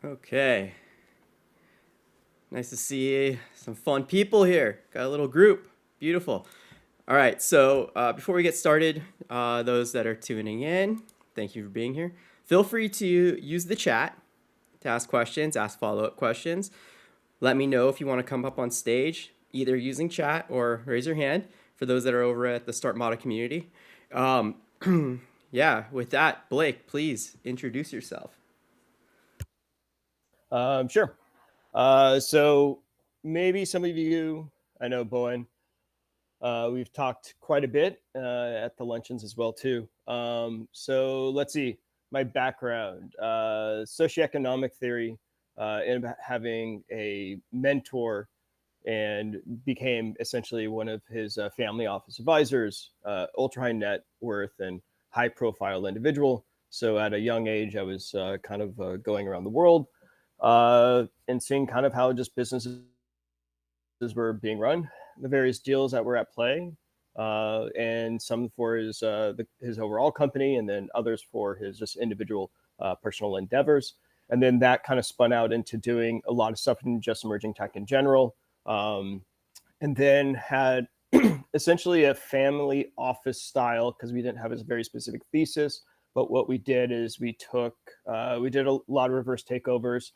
Okay. Nice to see some fun people here. Got a little group. Beautiful. All right. So before we get started, those that are tuning in, thank you for being here. Feel free to use the chat to ask questions, ask follow-up questions. Let me know if you want to come up on stage, either using chat or raise your hand for those that are over at the Start Mata community. Yeah, with that, Blake, please introduce yourself. Sure. So maybe some of you, I know Bowen, we've talked quite a bit at the luncheons as well too. So let's see, my background, socioeconomic theory, and having a mentor and became essentially one of his family office advisors, ultra high net worth and high profile individual. So at a young age, I was kind of going around the world and seeing kind of how just businesses were being run, the various deals that were at play, and some for his overall company, and then others for his just individual personal endeavors. And then that kind of spun out into doing a lot of stuff in just emerging tech in general. And then had essentially a family office style because we didn't have a very specific thesis. But what we did is we did a lot of reverse takeovers.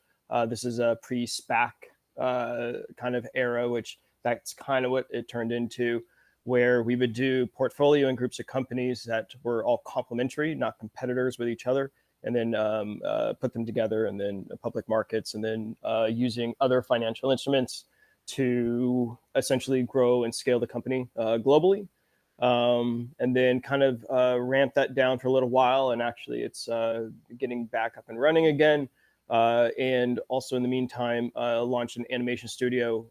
This is a pre-SPAC kind of era, which that's kind of what it turned into, where we would do portfolio in groups of companies that were all complementary, not competitors with each other, and then put them together, and then public markets, and then using other financial instruments to essentially grow and scale the company globally. And then kind of ramp that down for a little while. And actually, it's getting back up and running again. And also in the meantime, launched an animation studio.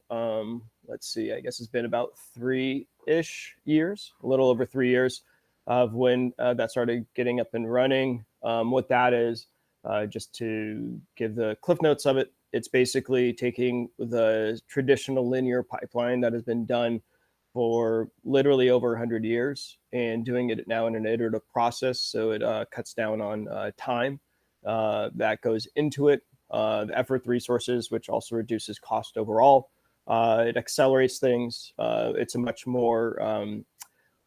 Let's see, I guess it's been about 3-ish years, a little over 3 years of when that started getting up and running. What that is, just to give the cliff notes of it, it's basically taking the traditional linear pipeline that has been done for literally over 100 years and doing it now in an iterative process. So it cuts down on time that goes into it, the effort, the resources, which also reduces cost overall. It accelerates things. It's a much more,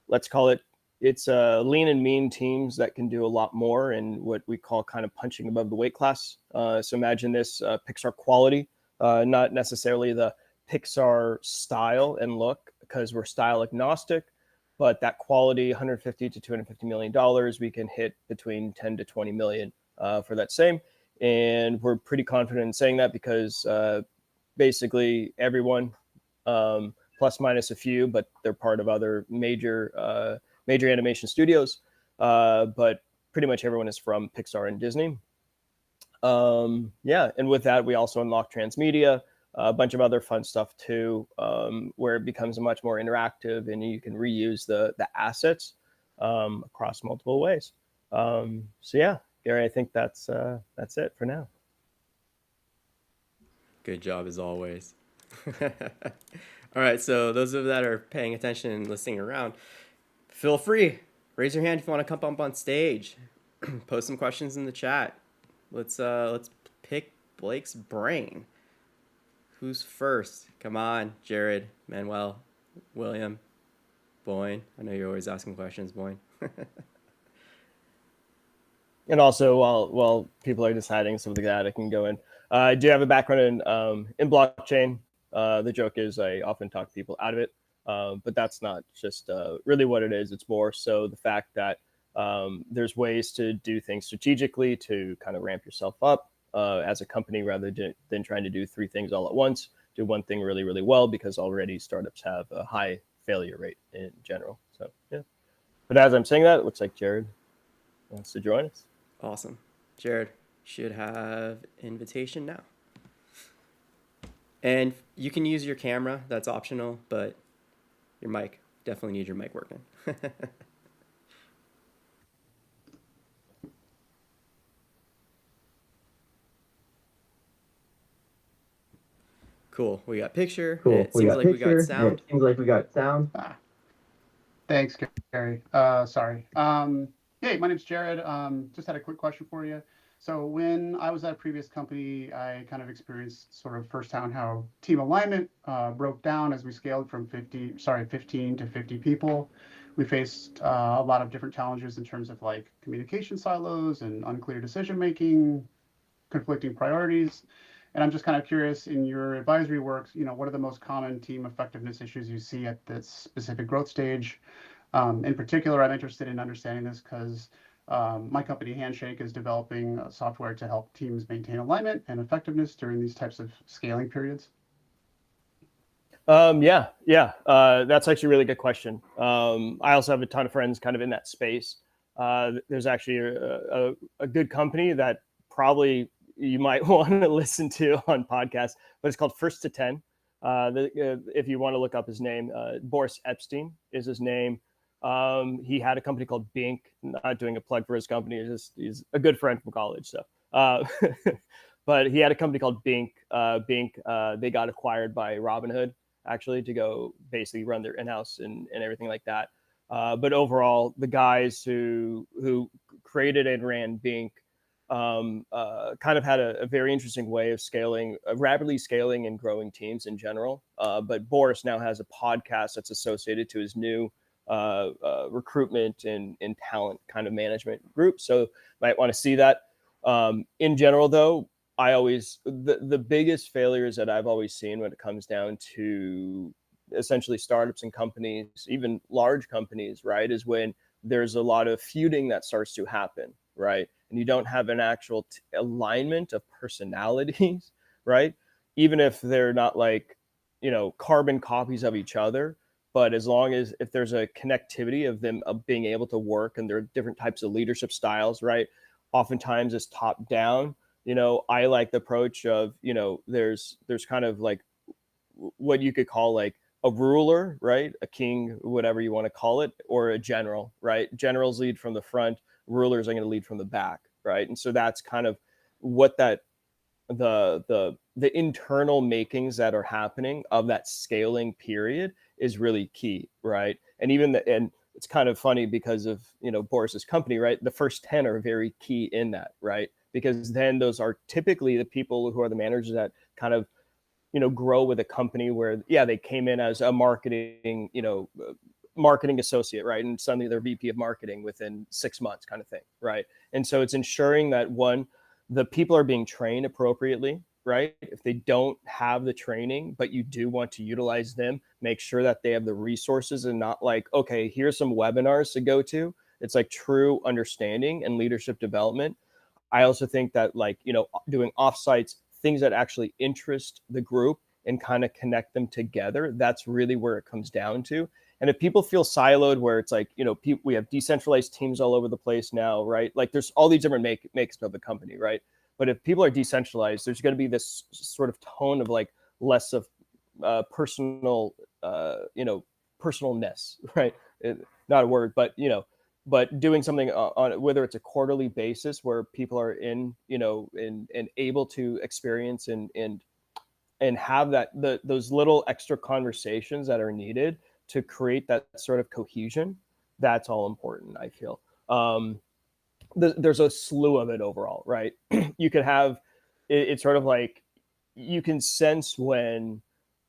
let's call it, it's lean and mean teams that can do a lot more and what we call kind of punching above the weight class. So imagine this Pixar quality, not necessarily the Pixar style and look, because we're style agnostic, but that quality, 150 to 250 million dollars, we can hit between 10 to 20 million for that same. And we're pretty confident in saying that because basically everyone, plus minus a few, but they're part of other major animation studios, but pretty much everyone is from Pixar and Disney. Yeah, and with that, we also unlock transmedia, a bunch of other fun stuff too, where it becomes much more interactive and you can reuse the assets across multiple ways. So yeah, Gary, I think that's it for now. Good job as always. All right, so those of that are paying attention and listening around, feel free. Raise your hand if you want to come up on stage. Post some questions in the chat. Let's pick Blake's brain. Who's first? Come on, Jared, Manuel, William, Boyne. I know you're always asking questions, Boyne. And also, while people are deciding something that I can go in, I do have a background in blockchain. The joke is I often talk people out of it, but that's not just really what it is. It's more so the fact that there's ways to do things strategically to kind of ramp yourself up as a company rather than trying to do 3 things all at once. Do one thing really, really well because already startups have a high failure rate in general. So yeah. But as I'm saying that, it looks like Jared wants to join us. Awesome. Jared should have invitation now. And you can use your camera, that's optional, but your mic, definitely need your mic working. Cool. We got picture. Cool. It seems like we got sound. It seems like we got sound. Thanks, Gary. Sorry. Hey, my name's Jared. Just had a quick question for you. So when I was at a previous company, I kind of experienced sort of firsthand how team alignment broke down as we scaled from 15 to 50 people. We faced a lot of different challenges in terms of like communication silos and unclear decision making, conflicting priorities. And I'm just kind of curious in your advisory work, what are the most common team effectiveness issues you see at this specific growth stage? In particular, I'm interested in understanding this because my company Handshake is developing software to help teams maintain alignment and effectiveness during these types of scaling periods. That's actually a really good question. I also have a ton of friends kind of in that space. There's actually a good company that probably you might want to listen to on podcasts, but it's called First to 10. If you want to look up his name, Boris Epstein is his name. He had a company called Bink. Not doing a plug for his company. He's a good friend from college. So, but he had a company called Bink. They got acquired by Robinhood actually to go basically run their in-house and everything like that. But overall, the guys who created and ran Bink kind of had a very interesting way of scaling, rapidly scaling and growing teams in general. But Boris now has a podcast that's associated to his new recruitment and talent kind of management group. So might want to see that. In general, though, the biggest failures that I've always seen when it comes down to essentially startups and companies, even large companies, right, is when there's a lot of feuding that starts to happen, right? And you don't have an actual alignment of personalities, right? Even if they're not like, carbon copies of each other, but as long as if there's a connectivity of them of being able to work and there are different types of leadership styles, right? Oftentimes it's top down. I like the approach of, there's kind of like what you could call like a ruler, right? A king, whatever you want to call it, or a general, right? Generals lead from the front, rulers are going to lead from the back, right? And so that's kind of what that the internal makings that are happening of that scaling period is really key, right? And and it's kind of funny because of Boris's company, right? The first 10 are very key in that, right? Because then those are typically the people who are the managers that kind of grow with a company where they came in as a marketing associate, right? And suddenly they're VP of marketing within 6 months kind of thing, right? And so it's ensuring that one, the people are being trained appropriately, right? If they don't have the training, but you do want to utilize them, make sure that they have the resources and not like, okay, here's some webinars to go to. It's like true understanding and leadership development. I also think that doing offsites, things that actually interest the group and kind of connect them together, that's really where it comes down to. And if people feel siloed, where it's like, we have decentralized teams all over the place now, right? Like there's all these different makes of the company, right? But if people are decentralized, there's going to be this sort of tone of like less of personal, personalness, right? Not a word, but but doing something on whether it's a quarterly basis where people are in, and able to experience and have those little extra conversations that are needed to create that sort of cohesion. That's all important, I feel. There's a slew of it overall, right? You could have it's sort of like you can sense when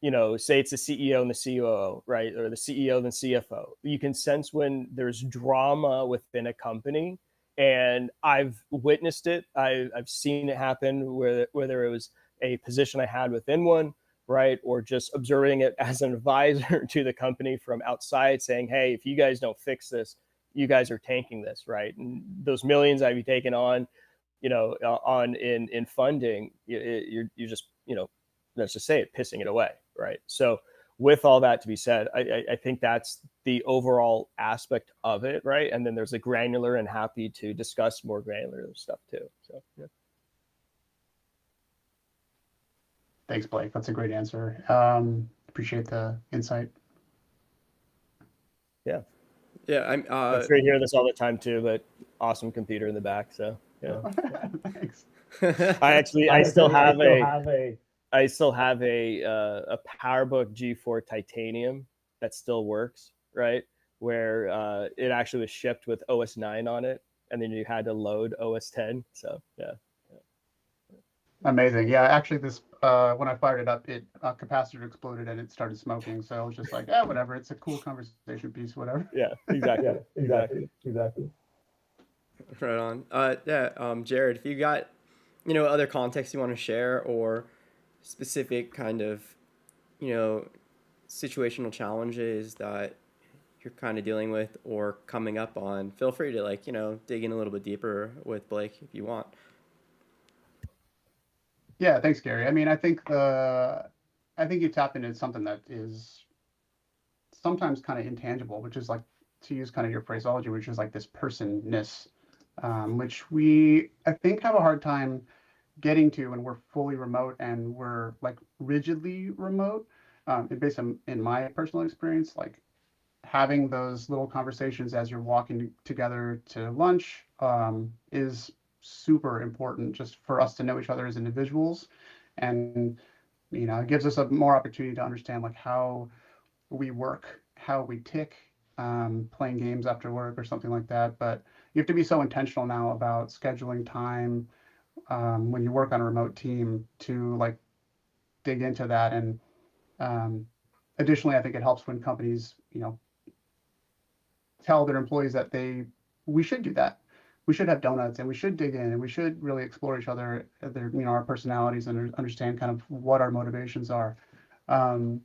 say it's the CEO and the COO, right? Or the CEO and the CFO. You can sense when there's drama within a company. And I've witnessed it. I've seen it happen whether it was a position I had within one, right? Or just observing it as an advisor to the company from outside saying, hey, if you guys don't fix this, you guys are tanking this, right? And those millions I've taken on, on in funding, you're just, let's just say it, pissing it away, right? So with all that to be said, I think that's the overall aspect of it, right? And then there's a granular, and happy to discuss more granular stuff too. So yeah. Thanks, Blake. That's a great answer. Appreciate the insight. Yeah. Yeah, I'm sure you hear this all the time too, but awesome computer in the back. So yeah. Thanks. I still have a PowerBook G4 Titanium that still works, right? Where it actually was shipped with OS 9 on it. and then you had to load OS 10. So yeah. Amazing. Yeah, actually, this when I fired it up, it capacitor exploded and it started smoking. So I was just like, whatever. It's a cool conversation piece, whatever. Yeah, exactly. Exactly. Right on. Jared, if you got, other context you want to share or specific kind of, situational challenges that you're kind of dealing with or coming up on, feel free to dig in a little bit deeper with Blake if you want. Yeah, thanks, Gary. I mean, I think you tapped into something that is sometimes kind of intangible, which is like, to use kind of your phraseology, which is like this personness, which I think have a hard time getting to when we're fully remote and we're like rigidly remote. Based on in my personal experience, like having those little conversations as you're walking together to lunch is super important just for us to know each other as individuals. And, it gives us a more opportunity to understand like how we work, how we tick, playing games after work or something like that. But you have to be so intentional now about scheduling time when you work on a remote team to like dig into that. And additionally, I think it helps when companies, tell their employees that we should do that. We should have donuts and we should dig in and we should really explore each other, our personalities, and understand kind of what our motivations are. Um,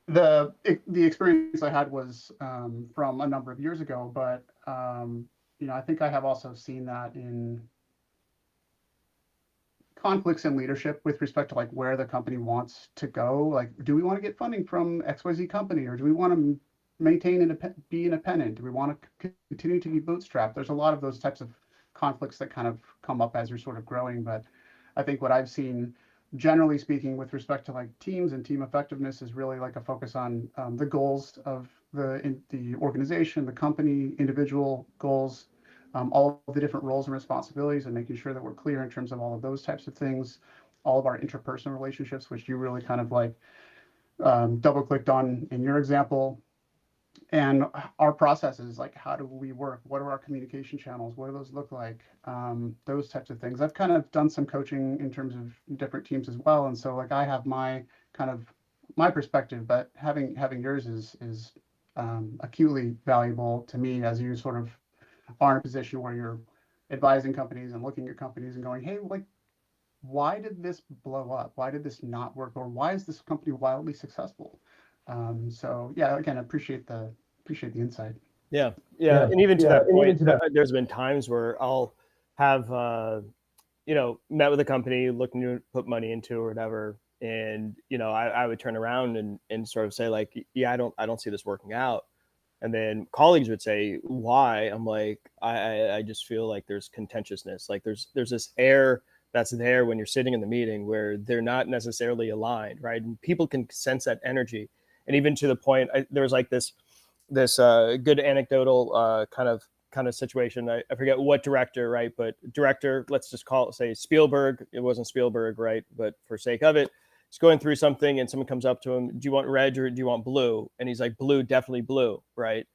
the experience I had was from a number of years ago, but I think I have also seen that in conflicts in leadership with respect to like where the company wants to go. Like, do we want to get funding from XYZ company, or do we want to be independent? Do we want to continue to be bootstrapped? There's a lot of those types of conflicts that kind of come up as you're sort of growing. But I think what I've seen, generally speaking, with respect to like teams and team effectiveness, is really like a focus on the goals of the organization, the company, individual goals, all of the different roles and responsibilities, and making sure that we're clear in terms of all of those types of things, all of our interpersonal relationships, which you really kind of like double clicked on in your example. And our processes, like how do we work? What are our communication channels? What do those look like? Those types of things. I've kind of done some coaching in terms of different teams as well. And so like I have my perspective, but having yours is acutely valuable to me as you sort of are in a position where you're advising companies and looking at companies and going, hey, like, why did this blow up? Why did this not work? Or why is this company wildly successful? So yeah, again, I appreciate the insight. Yeah. And even to that point, there's been times where I'll have, met with a company looking to put money into or whatever. And, I would turn around and sort of say like, yeah, I don't see this working out. And then colleagues would say, why? I'm like, I just feel like there's contentiousness. Like there's this air that's there when you're sitting in the meeting where they're not necessarily aligned, right? And people can sense that energy. And even to the point, there was like this good anecdotal kind of situation. I forget what director, right? But director, let's just say Spielberg. It wasn't Spielberg, right? But for sake of it, he's going through something and someone comes up to him, do you want red or do you want blue? And he's like, blue, definitely blue, right?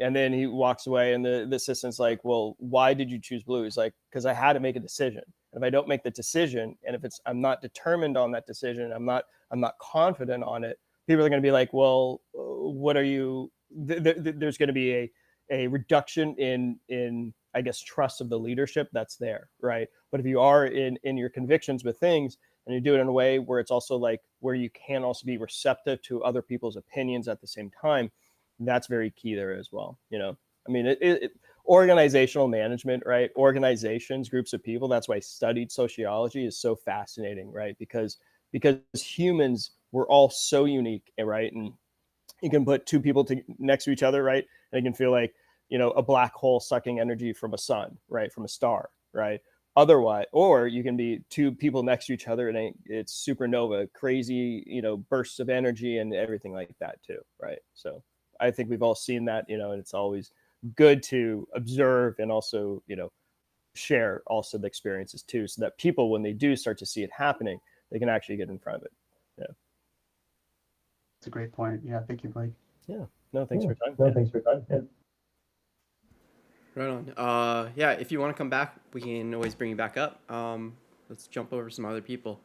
And then he walks away and the assistant's like, well, why did you choose blue? He's like, because I had to make a decision. And if I don't make the decision, and if I'm not determined on that decision, I'm not confident on it, people are going to be like, well, what are you, there's going to be a reduction in, I guess, trust of the leadership that's there, right? But if you are in your convictions with things, and you do it in a way where it's also like where you can also be receptive to other people's opinions at the same time, that's very key there as well. I mean, organizational management, right? Organizations, groups of people. That's why I studied sociology is so fascinating, right? Because humans, we're all so unique, right? And you can put two people next to each other, right? And it can feel like, a black hole sucking energy from a sun, right? From a star, right? Otherwise, or you can be two people next to each other and it's supernova, crazy, bursts of energy and everything like that too, right? So I think we've all seen that, and it's always good to observe and also, share also the experiences too, so that people, when they do start to see it happening, they can actually get in front of it. Yeah. It's a great point. Yeah. Thank you, Blake. Yeah. No, thanks for your time. No, thanks for your time. Yeah. Right on. Yeah, if you want to come back, we can always bring you back up. Let's jump over some other people.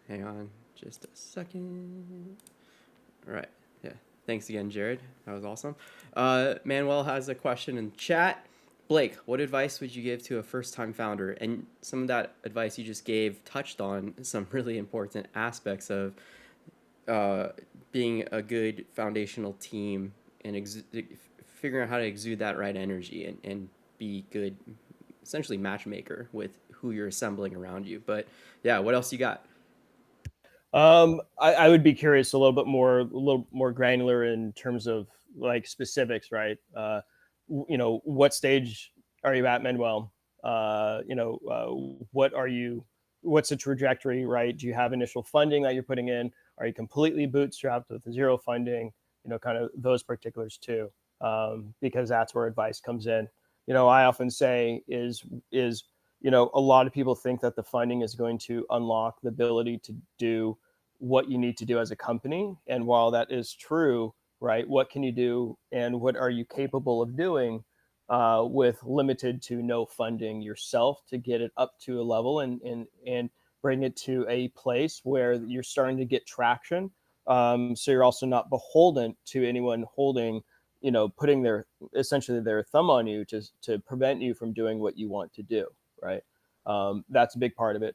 Hang on just a second. All right. Yeah. Thanks again, Jared. That was awesome. Manuel has a question in chat. Blake, what advice would you give to a first-time founder? And some of that advice you just gave touched on some really important aspects of being a good foundational team and figuring out how to exude that right energy and be good, essentially matchmaker with who you're assembling around you. But yeah, what else you got? I would be curious a little more granular in terms of like specifics, right? What stage are you at, Manuel? What's the trajectory, right? Do you have initial funding that you're putting in? Are you completely bootstrapped with zero funding? Kind of those particulars too, because that's where advice comes in. I often say is a lot of people think that the funding is going to unlock the ability to do what you need to do as a company. And while that is true, right, what can you do and what are you capable of doing with limited to no funding yourself to get it up to a level and bring it to a place where you're starting to get traction. So you're also not beholden to anyone holding, putting essentially their thumb on you to prevent you from doing what you want to do, right? That's a big part of it.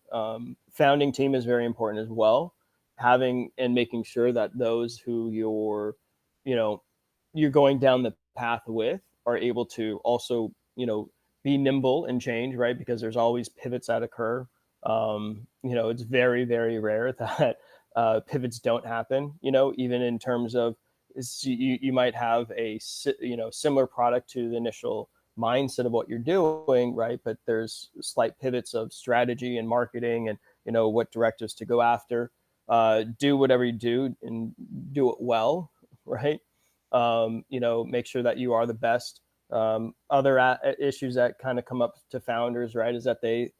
Founding team is very important as well. Having and making sure that those who you're going down the path with are able to also, be nimble and change, right? Because there's always pivots that occur. It's very, very rare that pivots don't happen, even in terms of you might have a, similar product to the initial mindset of what you're doing, right? But there's slight pivots of strategy and marketing and, what directives to go after. Do whatever you do and do it well, right? Make sure that you are the best. Other issues that kind of come up to founders, right, is that they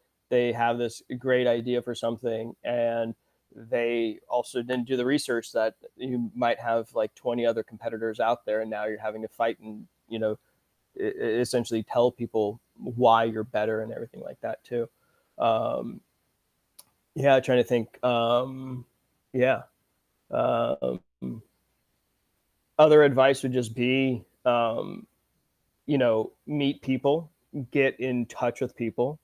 have this great idea for something and they also didn't do the research that you might have like 20 other competitors out there, and now you're having to fight and essentially tell people why you're better and everything like that too. Trying to think. Other advice would just be, meet people, get in touch with people,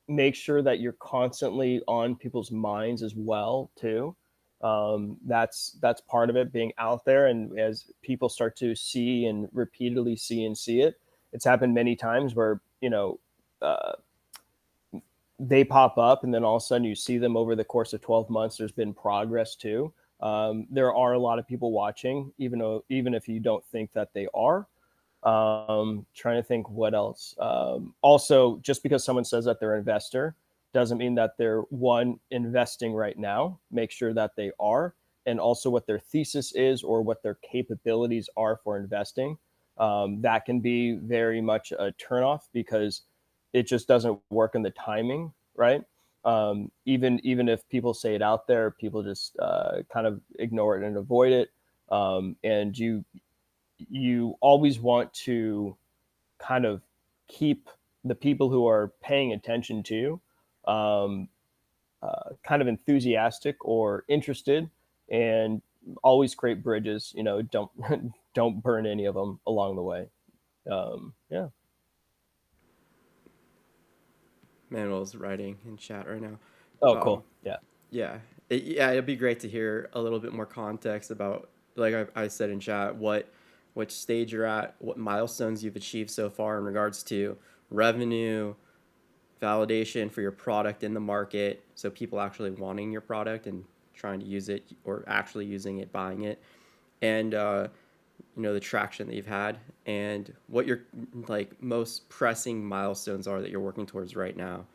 make sure that you're constantly on people's minds as well too. That's part of it, being out there, and as people start to see and repeatedly see it, it's happened many times where they pop up and then all of a sudden you see them over the course of 12 months. There's been progress too. There are a lot of people watching, even if you don't think that they are. Trying to think what else. Also, just because someone says that they're an investor doesn't mean that they're investing right now. Make sure that they are, and also what their thesis is or what their capabilities are for investing. That can be very much a turnoff because it just doesn't work in the timing, right? Even if people say it out there, people just kind of ignore it and avoid it. And you always want to kind of keep the people who are paying attention to you kind of enthusiastic or interested, and always create bridges. Don't don't burn any of them along the way. Yeah. Manuel's writing in chat right now. Oh, cool. Yeah. Yeah. It'd be great to hear a little bit more context about, like I said in chat, which stage you're at, what milestones you've achieved so far in regards to revenue, validation for your product in the market, so people actually wanting your product and trying to use it or actually using it, buying it, and the traction that you've had, and what your like most pressing milestones are that you're working towards right now.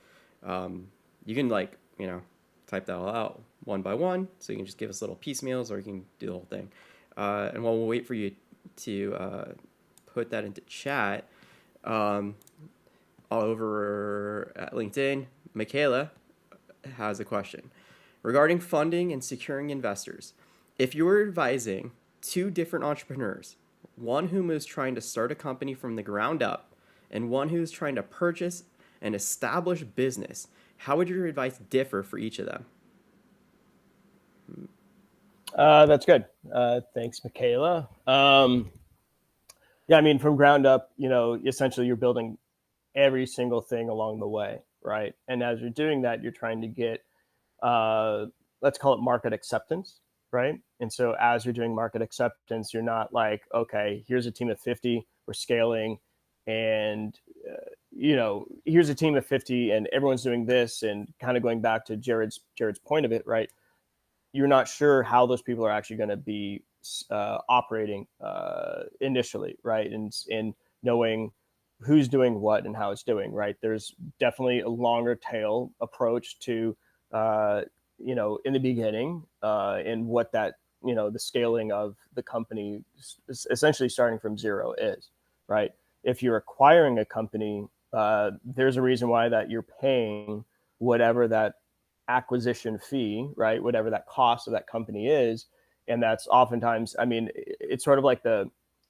You can type that all out one by one, so you can just give us little piecemeals, or you can do the whole thing. And while we'll wait for you to put that into chat, all over at LinkedIn, Michaela has a question regarding funding and securing investors. If you were advising two different entrepreneurs, one who is trying to start a company from the ground up and one who's trying to purchase an established business, how would your advice differ for each of them? That's good. Thanks, Michaela. Yeah, I mean, from ground up, essentially you're building every single thing along the way, right? And as you're doing that, you're trying to get, let's call it market acceptance, right? And so as you're doing market acceptance, you're not like, okay, here's a team of 50, we're scaling, and here's a team of 50, and everyone's doing this, and kind of going back to Jared's point of it, right? You're not sure how those people are actually going to be operating initially, right? And knowing who's doing what and how it's doing, right? There's definitely a longer tail approach to, in the beginning, and what that, the scaling of the company is essentially starting from zero is, right? If you're acquiring a company, there's a reason why that you're paying whatever that acquisition fee, right? Whatever that cost of that company is. And that's oftentimes, I mean, it's sort of like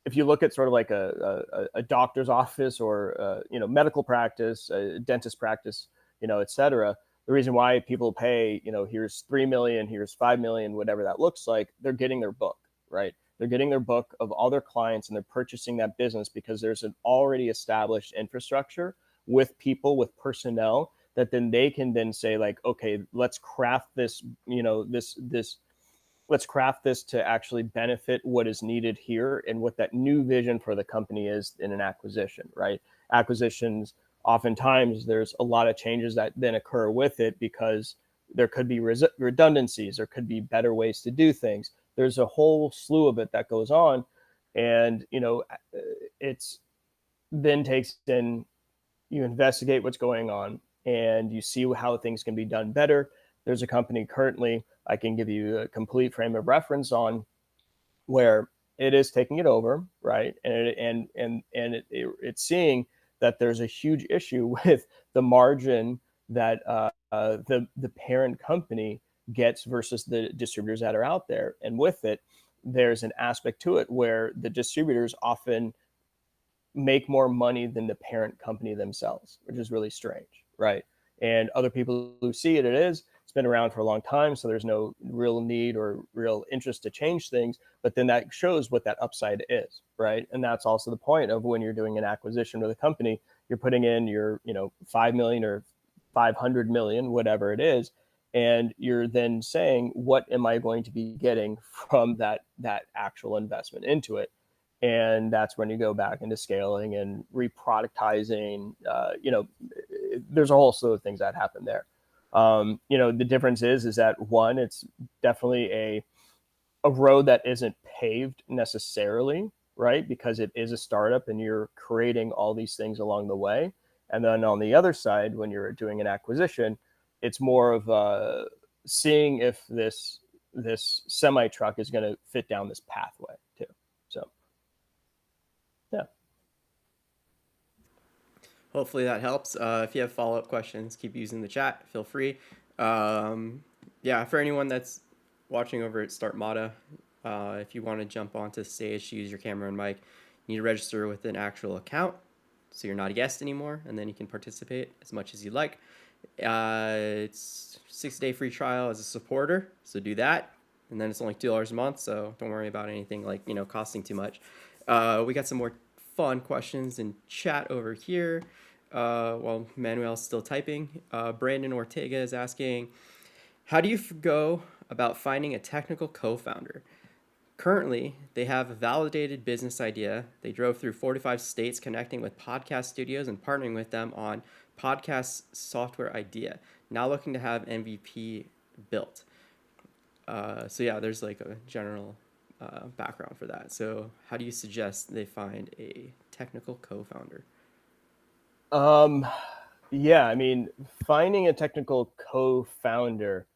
if you look at sort of like a doctor's office or, medical practice, a dentist practice, et cetera, the reason why people pay, here's 3 million, here's 5 million, whatever that looks like, they're getting their book, right? They're getting their book of all their clients and they're purchasing that business because there's an already established infrastructure with people, with personnel that then they can then say like, okay, let's craft this, let's craft this to actually benefit what is needed here and what that new vision for the company is in an acquisition, right? Acquisitions, oftentimes there's a lot of changes that then occur with it because there could be redundancies, there could be better ways to do things. There's a whole slew of it that goes on. And, it's then takes in, you investigate what's going on and you see how things can be done better. There's a company currently I can give you a complete frame of reference on where it is taking it over, right? And it's seeing that there's a huge issue with the margin that the parent company gets versus the distributors that are out there. And with it, there's an aspect to it where the distributors often make more money than the parent company themselves, which is really strange, right? And other people who see it, it's been around for a long time, so there's no real need or real interest to change things. But then that shows what that upside is, right? And that's also the point of when you're doing an acquisition with a company, you're putting in your 5 million or 500 million, whatever it is, and you're then saying, what am I going to be getting from that actual investment into it? And that's when you go back into scaling and reproductizing. There's a whole slew of things that happen there. The difference is that one, it's definitely a road that isn't paved necessarily, right? Because it is a startup and you're creating all these things along the way. And then on the other side, when you're doing an acquisition, it's more of seeing if this semi truck is going to fit down this pathway too. So, yeah. Hopefully that helps. If you have follow-up questions, keep using the chat. Feel free. Yeah, for anyone that's watching over at Startmata, if you want to jump onto the stage to use your camera and mic, you need to register with an actual account, so you're not a guest anymore, and then you can participate as much as you like. It's 6-day free trial as a supporter, so do that. And then it's only $2 a month, so don't worry about anything like, costing too much. We got some more fun questions in chat over here. While Manuel's still typing, Brandon Ortega is asking, how do you go about finding a technical co-founder? Currently, they have a validated business idea. They drove through 45 states connecting with podcast studios and partnering with them on podcast software idea. Now looking to have MVP built. So yeah, there's like a general background for that. So how do you suggest they find a technical co-founder? Yeah, I mean, finding a technical co-founder,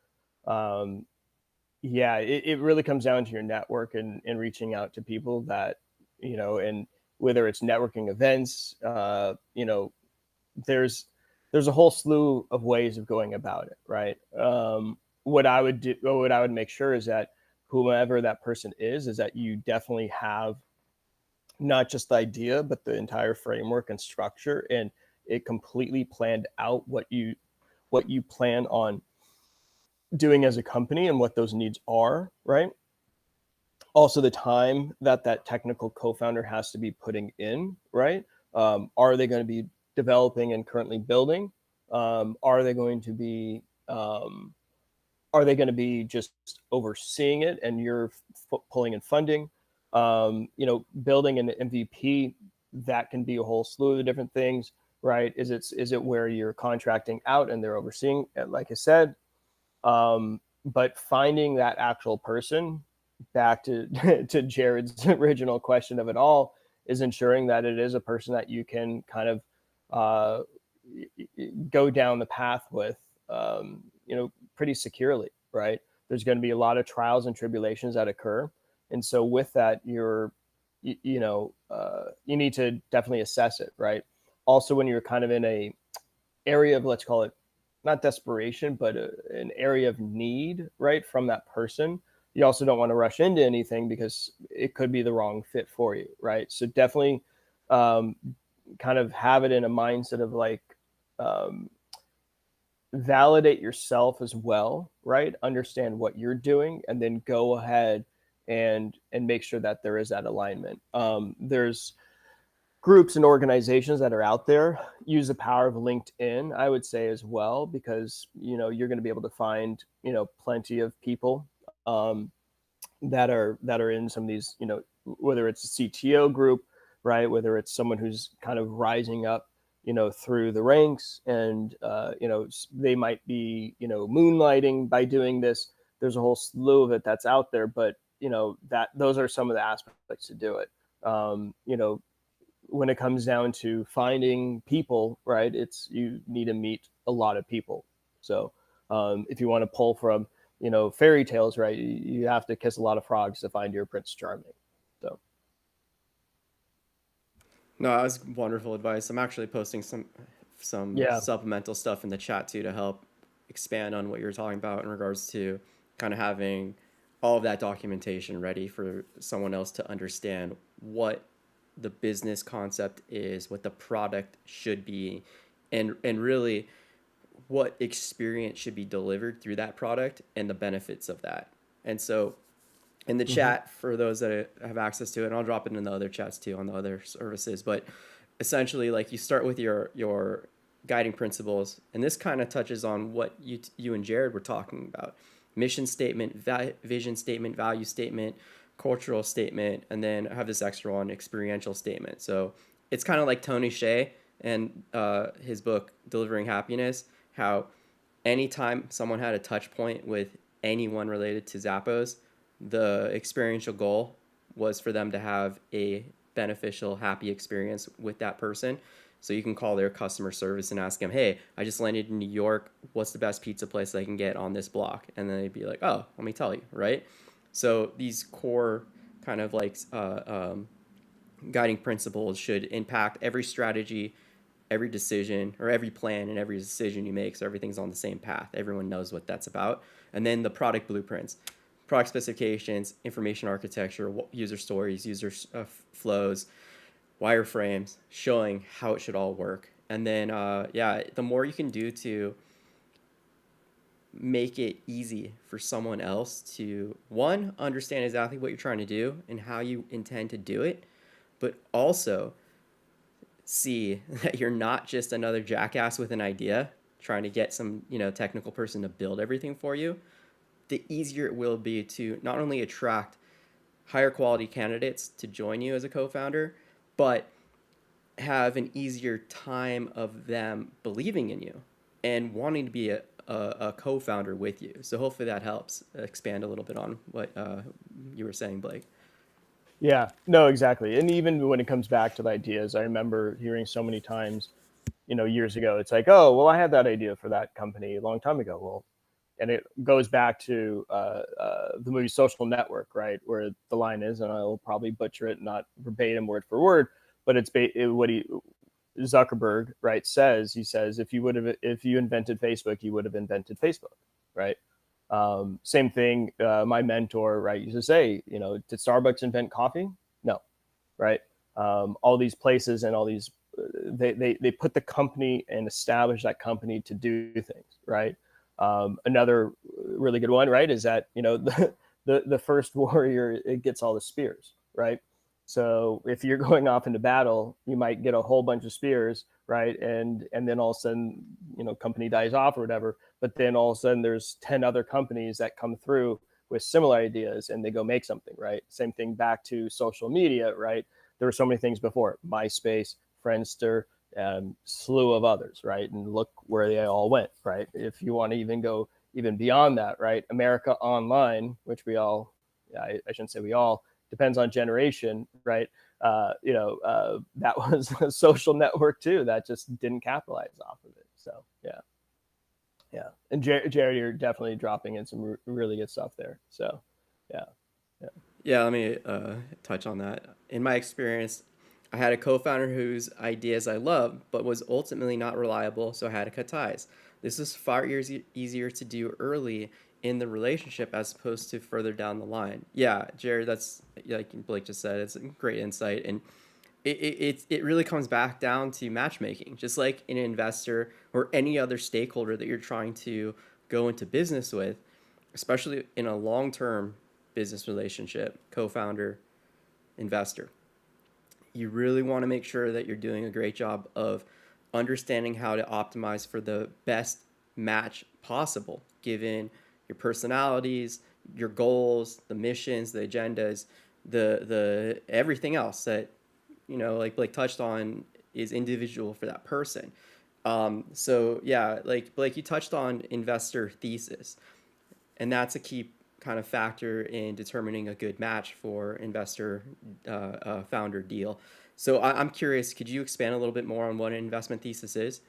yeah, it really comes down to your network and reaching out to people that, and whether it's networking events, there's a whole slew of ways of going about it, right? What I would make sure is that whomever that person is that you definitely have not just the idea, but the entire framework and structure, and it completely planned out what you plan on doing as a company and what those needs are, right? Also the time that technical co-founder has to be putting in, right? Are they going to be developing and currently building? Are they going to be just overseeing it and you're pulling in funding? Building an MVP, that can be a whole slew of different things, right? Is it where you're contracting out and they're overseeing it, like I said? But finding that actual person, back to to Jared's original question of it all, is ensuring that it is a person that you can kind of uh, go down the path with, pretty securely, right? There's going to be a lot of trials and tribulations that occur, and so with that, you need to definitely assess it, right? Also, when you're kind of in a area of, let's call it, not desperation, but an area of need, right, from that person, you also don't want to rush into anything because it could be the wrong fit for you, right? So definitely um, kind of have it in a mindset of like, um, validate yourself as well, right? Understand what you're doing, and then go ahead and make sure that there is that alignment. There's groups and organizations that are out there. Use the power of LinkedIn, I would say, as well, because you're going to be able to find plenty of people that are in some of these, whether it's a CTO group, right, whether it's someone who's kind of rising up through the ranks, and they might be moonlighting by doing this. There's a whole slew of it that's out there, but that those are some of the aspects to do it. When it comes down to finding people, right, you need to meet a lot of people. So if you want to pull from fairy tales, right, you have to kiss a lot of frogs to find your Prince Charming. So No, that was wonderful advice. I'm actually posting some yeah. supplemental stuff in the chat too to help expand on what you're talking about in regards to kind of having all of that documentation ready for someone else to understand what the business concept is, what the product should be, and really what experience should be delivered through that product and the benefits of that. And so in the Mm-hmm. chat, for those that have access to it, and I'll drop it in the other chats too on the other services, but essentially, like, you start with your guiding principles, and this kind of touches on what you and Jared were talking about: mission statement, vision statement, value statement, cultural statement, and then I have this extra one, experiential statement. So it's kind of like Tony Hsieh and his book Delivering Happiness, how anytime someone had a touch point with anyone related to Zappos, the experiential goal was for them to have a beneficial, happy experience with that person. So you can call their customer service and ask them, hey, I just landed in New York. What's the best pizza place I can get on this block? And then they'd be like, oh, let me tell you, right? So these core kind of like guiding principles should impact every strategy, every decision, or every plan and every decision you make, so everything's on the same path. Everyone knows what that's about. And then the product blueprints, product specifications, information architecture, user stories, user flows, wireframes, showing how it should all work. And then, the more you can do to make it easy for someone else to, one, understand exactly what you're trying to do and how you intend to do it, but also see that you're not just another jackass with an idea trying to get some technical person to build everything for you, the easier it will be to not only attract higher quality candidates to join you as a co-founder, but have an easier time of them believing in you and wanting to be a co-founder with you. So hopefully that helps expand a little bit on what you were saying, Blake. Yeah, no, exactly. And even when it comes back to the ideas, I remember hearing so many times, years ago, it's like, oh, well, I had that idea for that company a long time ago. Well, and it goes back to the movie Social Network, right, where the line is, and I'll probably butcher it, not verbatim word for word, but it's what Zuckerberg, right, says. He says, if you invented Facebook, you would have invented Facebook, right? Same thing. My mentor, right, used to say, did Starbucks invent coffee? No, right? all these places and all these they put the company and establish that company to do things, right? Another really good one, right, is that the first warrior, it gets all the spears, right? So if you're going off into battle, you might get a whole bunch of spears, right? And then all of a sudden, company dies off or whatever. But then all of a sudden, there's 10 other companies that come through with similar ideas, and they go make something, right? Same thing back to social media, right? There were so many things before: MySpace, Friendster, slew of others, right? And look where they all went, right? If you want to even go even beyond that, right? America Online, which we all, I shouldn't say we all, depends on generation, right? That was a social network too that just didn't capitalize off of it. So yeah. And Jared, you're definitely dropping in some really good stuff there. So yeah. Yeah, let me touch on that. In my experience, I had a co-founder whose ideas I loved, but was ultimately not reliable, so I had to cut ties. This is far easier to do early in the relationship as opposed to further down the line. Yeah, Jared, that's like Blake just said. It's a great insight, and it really comes back down to matchmaking. Just like an investor or any other stakeholder that you're trying to go into business with, especially in a long-term business relationship, co-founder, investor, you really want to make sure that you're doing a great job of understanding how to optimize for the best match possible, given your personalities, your goals, the missions, the agendas, the everything else that, like Blake touched on, is individual for that person. So yeah, like Blake, you touched on investor thesis, and that's a key kind of factor in determining a good match for investor founder deal. So I'm curious, could you expand a little bit more on what an investment thesis is?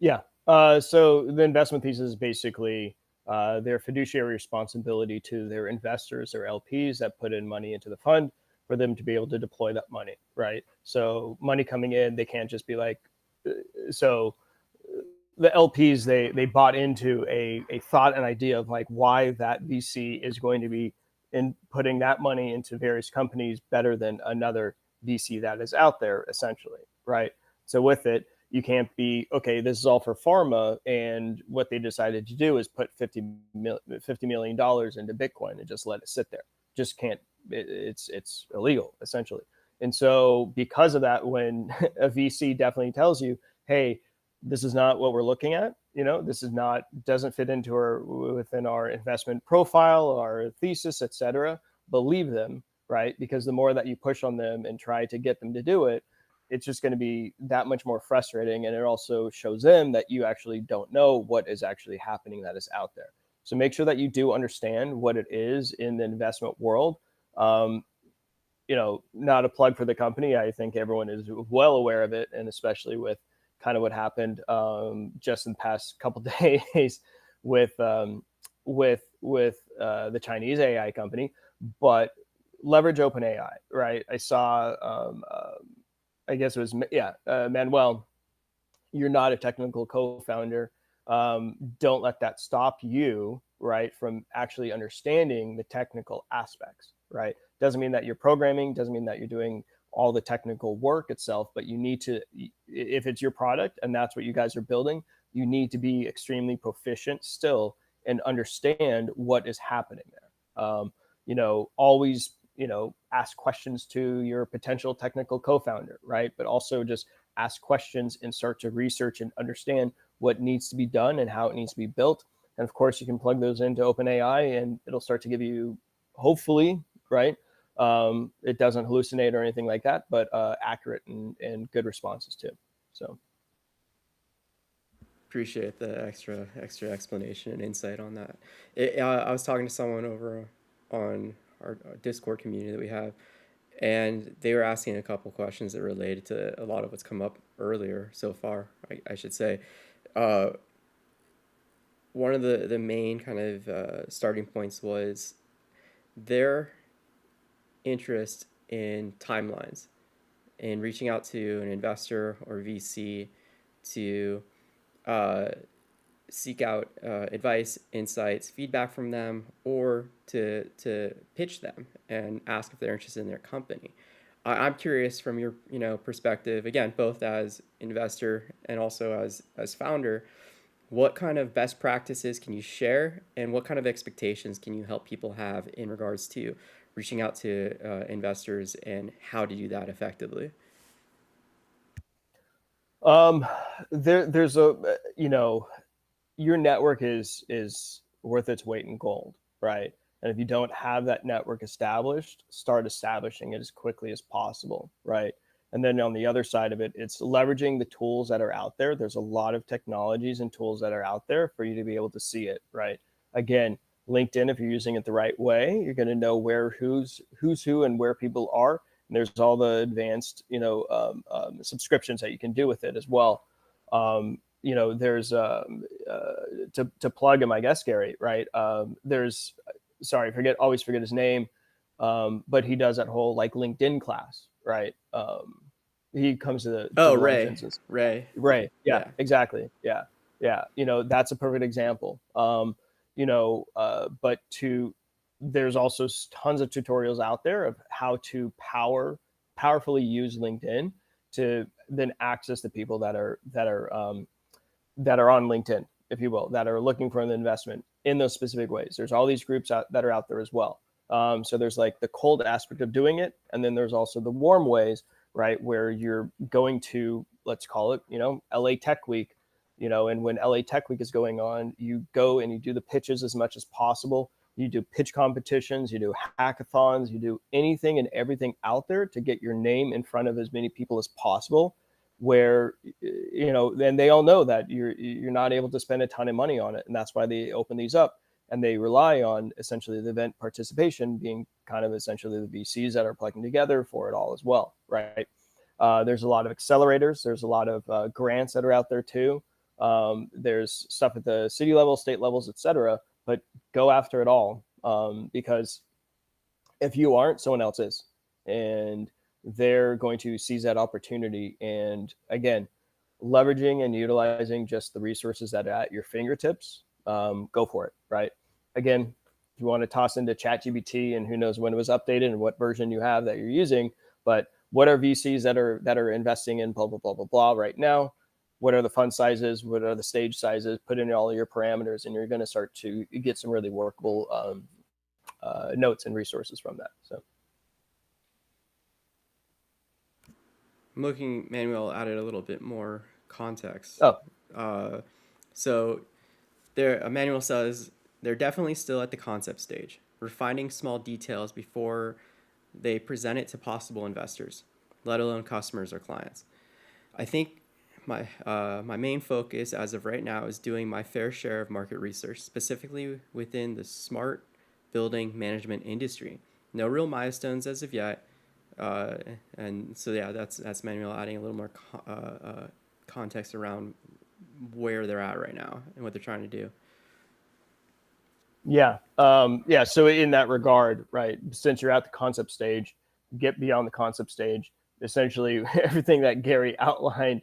Yeah. So the investment thesis is basically their fiduciary responsibility to their investors or LPs that put in money into the fund for them to be able to deploy that money, right? So money coming in, they can't just be like, so the LPs, they bought into a thought and idea of like why that VC is going to be in putting that money into various companies better than another VC that is out there, essentially, right? So with it, you can't be, okay, this is all for pharma, and what they decided to do is put $50 million into Bitcoin and just let it sit there. Just can't. It's illegal, essentially. And so because of that, when a VC definitely tells you, hey, this is not what we're looking at, this is not, doesn't fit into within our investment profile, our thesis, etc., believe them, right? Because the more that you push on them and try to get them to do it, it's just going to be that much more frustrating. And it also shows them that you actually don't know what is actually happening that is out there. So make sure that you do understand what it is in the investment world. Um, Not a plug for the company. I think everyone is well aware of it, and especially with kind of what happened just in the past couple of days with the Chinese AI company. But leverage OpenAI, right? I saw, I guess it was, Manuel. You're not a technical co-founder. Don't let that stop you, right, from actually understanding the technical aspects, right? Doesn't mean that you're programming, doesn't mean that you're doing all the technical work itself, but you need to, if it's your product and that's what you guys are building, you need to be extremely proficient still and understand what is happening there. Always, ask questions to your potential technical co-founder, right? But also just ask questions and start to research and understand what needs to be done and how it needs to be built. And of course, you can plug those into OpenAI and it'll start to give you, hopefully, right? It doesn't hallucinate or anything like that, but accurate and good responses too. So Appreciate the extra explanation and insight on that. I was talking to someone over on our Discord community that we have, and they were asking a couple questions that related to a lot of what's come up earlier so far, I should say. Uh, One of the main kind of starting points was their interest in timelines and reaching out to an investor or VC to uh, seek out advice, insights, feedback from them, or to pitch them and ask if they're interested in their company. I'm curious from your perspective, again, both as investor and also as founder, what kind of best practices can you share, and what kind of expectations can you help people have in regards to reaching out to investors and how to do that effectively? Um, there's a your network is worth its weight in gold, right? And if you don't have that network established, start establishing it as quickly as possible, right? And then on the other side of it, it's leveraging the tools that are out there. There's a lot of technologies and tools that are out there for you to be able to see it, right? Again, LinkedIn, if you're using it the right way, you're going to know where who's who and where people are. And there's all the advanced, subscriptions that you can do with it as well. There's to plug him, I guess, Gary, right? There's sorry, always forget his name, but he does that whole like LinkedIn class, right? He comes to Oh, the Ray. luncheons. Ray. Right. Yeah, Yeah. exactly. Yeah. Yeah. That's a perfect example. But there's also tons of tutorials out there of how to powerfully use LinkedIn to then access the people that are on LinkedIn, if you will, that are looking for an investment in those specific ways. There's all these groups that are out there as well. So there's like the cold aspect of doing it, and then there's also the warm ways, right, where you're going to, let's call it, LA Tech Week, and when LA Tech Week is going on, you go and you do the pitches as much as possible. You do pitch competitions, you do hackathons, you do anything and everything out there to get your name in front of as many people as possible, where then they all know that you're not able to spend a ton of money on it, and that's why they open these up, and they rely on essentially the event participation being kind of essentially the VCs that are plugging together for it all as well, right? There's a lot of accelerators, there's a lot of grants that are out there too. There's stuff at the city level, state levels, etc. But go after it all, because if you aren't, someone else is, and they're going to seize that opportunity. And again, leveraging and utilizing just the resources that are at your fingertips, go for it, right? Again, if you want to toss into ChatGPT, and who knows when it was updated and what version you have that you're using, but what are VCs that are investing in blah blah blah blah blah right now? What are the fund sizes? What are the stage sizes? Put in all of your parameters, and you're going to start to get some really workable notes and resources from that. So I'm looking, Manuel added a little bit more context. oh Uh, so there, Emmanuel says they're definitely still at the concept stage, refining small details before they present it to possible investors, let alone customers or clients. I think my main focus as of right now is doing my fair share of market research, specifically within the smart building management industry. No real milestones as of yet, uh, and so yeah, that's Manuel adding a little more context around where they're at right now and what they're trying to do. yeah. So in that regard, right, since you're at the concept stage, get beyond the concept stage. Essentially, everything that Gary outlined,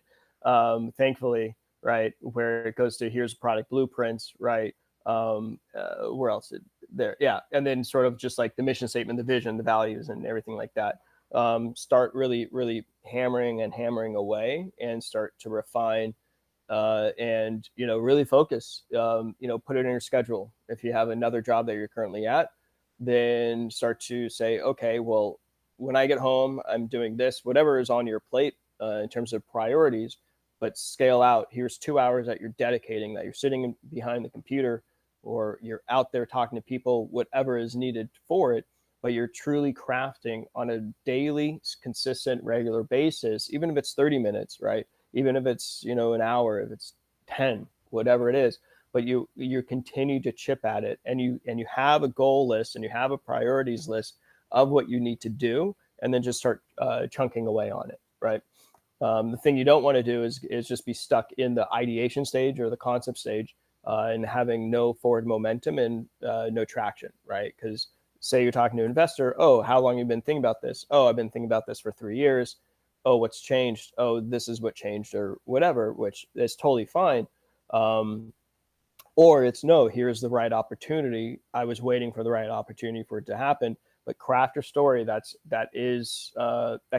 thankfully, right, where it goes to here's product blueprints, right, where else there, yeah, and then sort of just like the mission statement, the vision, the values, and everything like that. Start really hammering away, and start to refine, and really focus. Put it in your schedule. If you have another job that you're currently at, then start to say, okay, well, when I get home, I'm doing this, whatever is on your plate, in terms of priorities. But scale out. Here's 2 hours that you're dedicating, that you're sitting behind the computer, or you're out there talking to people, whatever is needed for it. But you're truly crafting on a daily, consistent, regular basis, even if it's 30 minutes, right? Even if it's an hour, if it's 10, whatever it is. But you continue to chip at it, and you have a goal list, and you have a priorities list of what you need to do, and then just start chunking away on it, right? The thing you don't want to do is just be stuck in the ideation stage or the concept stage, and having no forward momentum and no traction, right? Because say you're talking to an investor, oh, how long have you been thinking about this? Oh, I've been thinking about this for 3 years. Oh, what's changed? Oh, this is what changed, or whatever, which is totally fine. Or it's no, here's the right opportunity. I was waiting for the right opportunity for it to happen, but craft your story that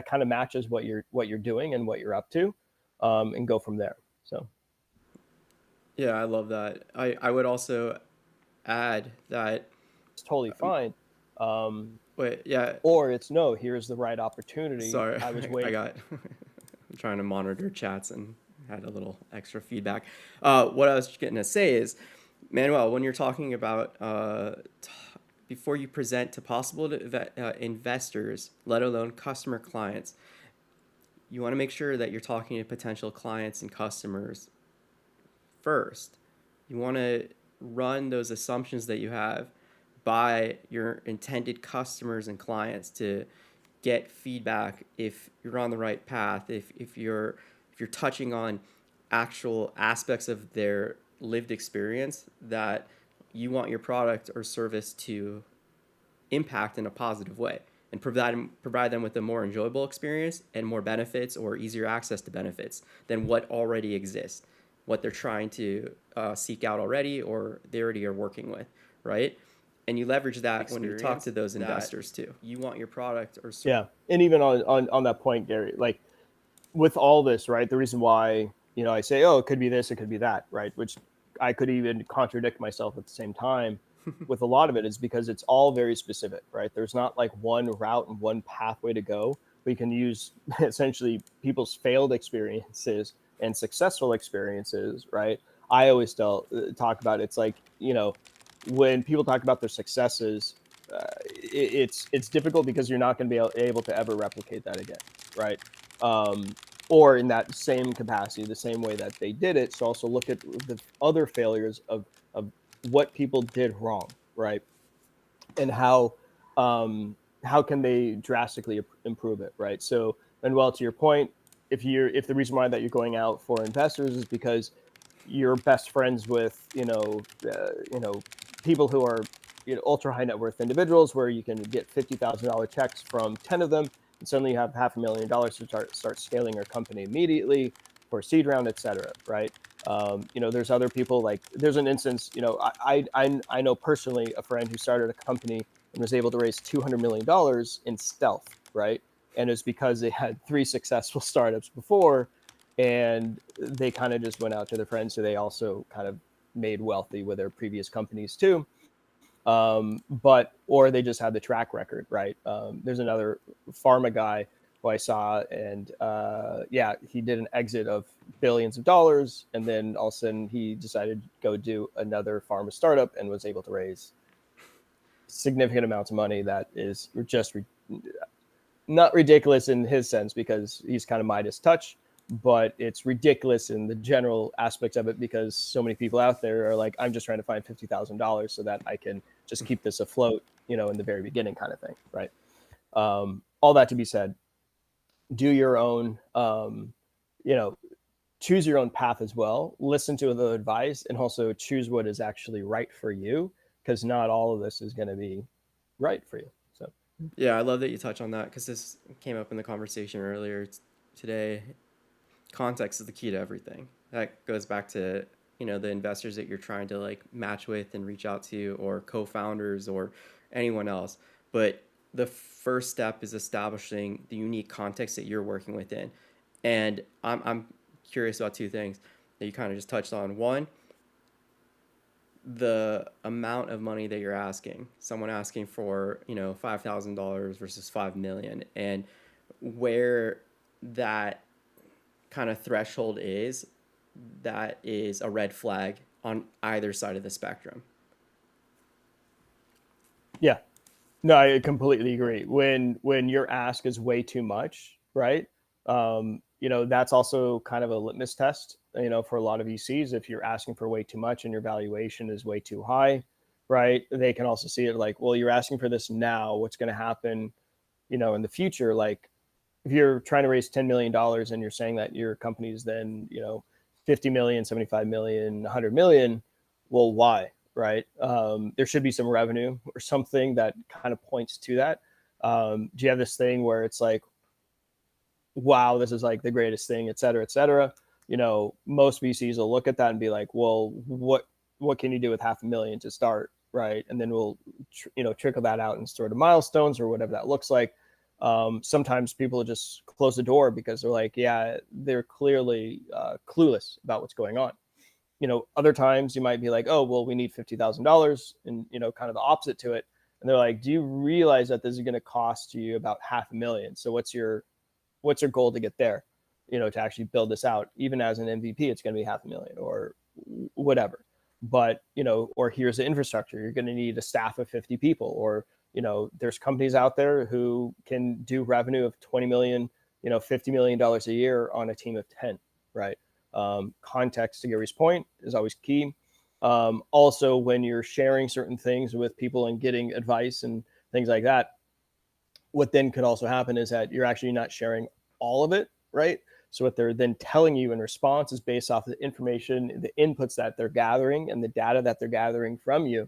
kind of matches what you're doing and what you're up to, and go from there. So Yeah, I love that. I would also add that, it's totally fine. wait, yeah, Or it's no, here's the right opportunity. sorry, I was I waiting. got, I'm trying to monitor chats and had a little extra feedback. What I was getting to say is, Manuel, when you're talking about before you present to possible investors, let alone customer clients, you want to make sure that you're talking to potential clients and customers first. You want to run those assumptions that you have by your intended customers and clients to get feedback if you're on the right path, if you're touching on actual aspects of their lived experience that you want your product or service to impact in a positive way, and provide them with a more enjoyable experience and more benefits or easier access to benefits than what already exists, what they're trying to seek out already or they already are working with, right? And you leverage that when you talk to those investors too. You want your product or service. Yeah, and even on that point, Gary, like with all this, right? The reason why I say, oh, it could be this, it could be that, right? Which I could even contradict myself at the same time. With a lot of it is because it's all very specific, right? There's not like one route and one pathway to go. We can use essentially people's failed experiences and successful experiences, right? I always talk about it's like, when people talk about their successes, it's difficult because you're not going to be able to ever replicate that again, right? Or in that same capacity, the same way that they did it. So also look at the other failures of what people did wrong, right? And how can they drastically improve it, right? So, and well, to your point, if the reason why that you're going out for investors is because you're best friends with people who are ultra high net worth individuals, where you can get $50,000 checks from 10 of them, and suddenly you have $500,000 to start scaling your company immediately for a seed round, etc. Right? There's other people, like there's an instance. I know personally a friend who started a company and was able to raise $200 million in stealth, right? And it's because they had 3 successful startups before, and they kind of just went out to their friends who they also kind of made wealthy with their previous companies too. Or they just had the track record, right? There's another pharma guy who I saw, and he did an exit of billions of dollars, and then all of a sudden he decided to go do another pharma startup and was able to raise significant amounts of money that is just not ridiculous in his sense because he's kind of Midas touch, but it's ridiculous in the general aspects of it because so many people out there are like, I'm just trying to find $50,000 so that I can just keep this afloat, in the very beginning kind of thing, right? All that to be said, do your own, choose your own path as well. Listen to the advice and also choose what is actually right for you, because not all of this is going to be right for you. So Yeah, I love that you touch on that because this came up in the conversation earlier today. Context is the key to everything. That goes back to, the investors that you're trying to like match with and reach out to, or co-founders or anyone else. But the first step is establishing the unique context that you're working within. And I'm curious about 2 things that you kind of just touched on. One, the amount of money that you're asking. Someone asking for, $5,000 versus 5 million, and where that kind of threshold is, that is a red flag on either side of the spectrum. Yeah, no, I completely agree. When your ask is way too much, right? That's also kind of a litmus test, for a lot of VCs. If you're asking for way too much and your valuation is way too high, right? They can also see it like, well, you're asking for this now. What's going to happen, in the future? Like, if you're trying to raise $10 million and you're saying that your company is then, 50 million, 75 million, 100 million, well, why? Right? There should be some revenue or something that kind of points to that. Do you have this thing where it's like, wow, this is like the greatest thing, et cetera, et cetera? Most VCs will look at that and be like, well, what can you do with $500,000 to start? right? And then we'll trickle that out in sort of milestones or whatever that looks like. Sometimes people just close the door because they're like, yeah, they're clearly clueless about what's going on. Other times you might be like, oh, well, we need $50,000, and kind of the opposite to it. And they're like, do you realize that this is going to cost you about $500,000? So what's your goal to get there? To actually build this out, even as an MVP, it's going to be $500,000 or whatever. But or here's the infrastructure. You're going to need a staff of 50 people, or there's companies out there who can do revenue of 20 million, $50 million a year on a team of 10, right? Context, to Gary's point, is always key. Also, when you're sharing certain things with people and getting advice and things like that, what then could also happen is that you're actually not sharing all of it, right? So what they're then telling you in response is based off of the information, the inputs that they're gathering and the data that they're gathering from you.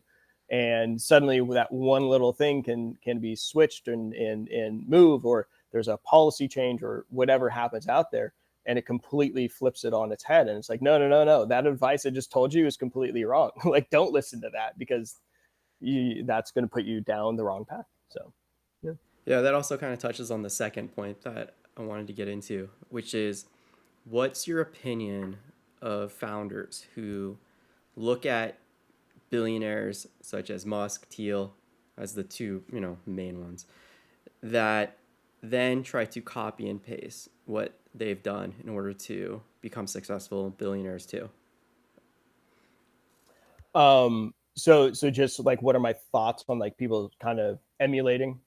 And suddenly that one little thing can be switched and move, or there's a policy change or whatever happens out there, and it completely flips it on its head. And it's like, no, that advice I just told you is completely wrong. Like, don't listen to that, because that's going to put you down the wrong path. So, yeah. Yeah, that also kind of touches on the second point that I wanted to get into, which is, what's your opinion of founders who look at billionaires such as Musk, Thiel, as the two, main ones, that then try to copy and paste what they've done in order to become successful billionaires too? So just like, what are my thoughts on like people kind of emulating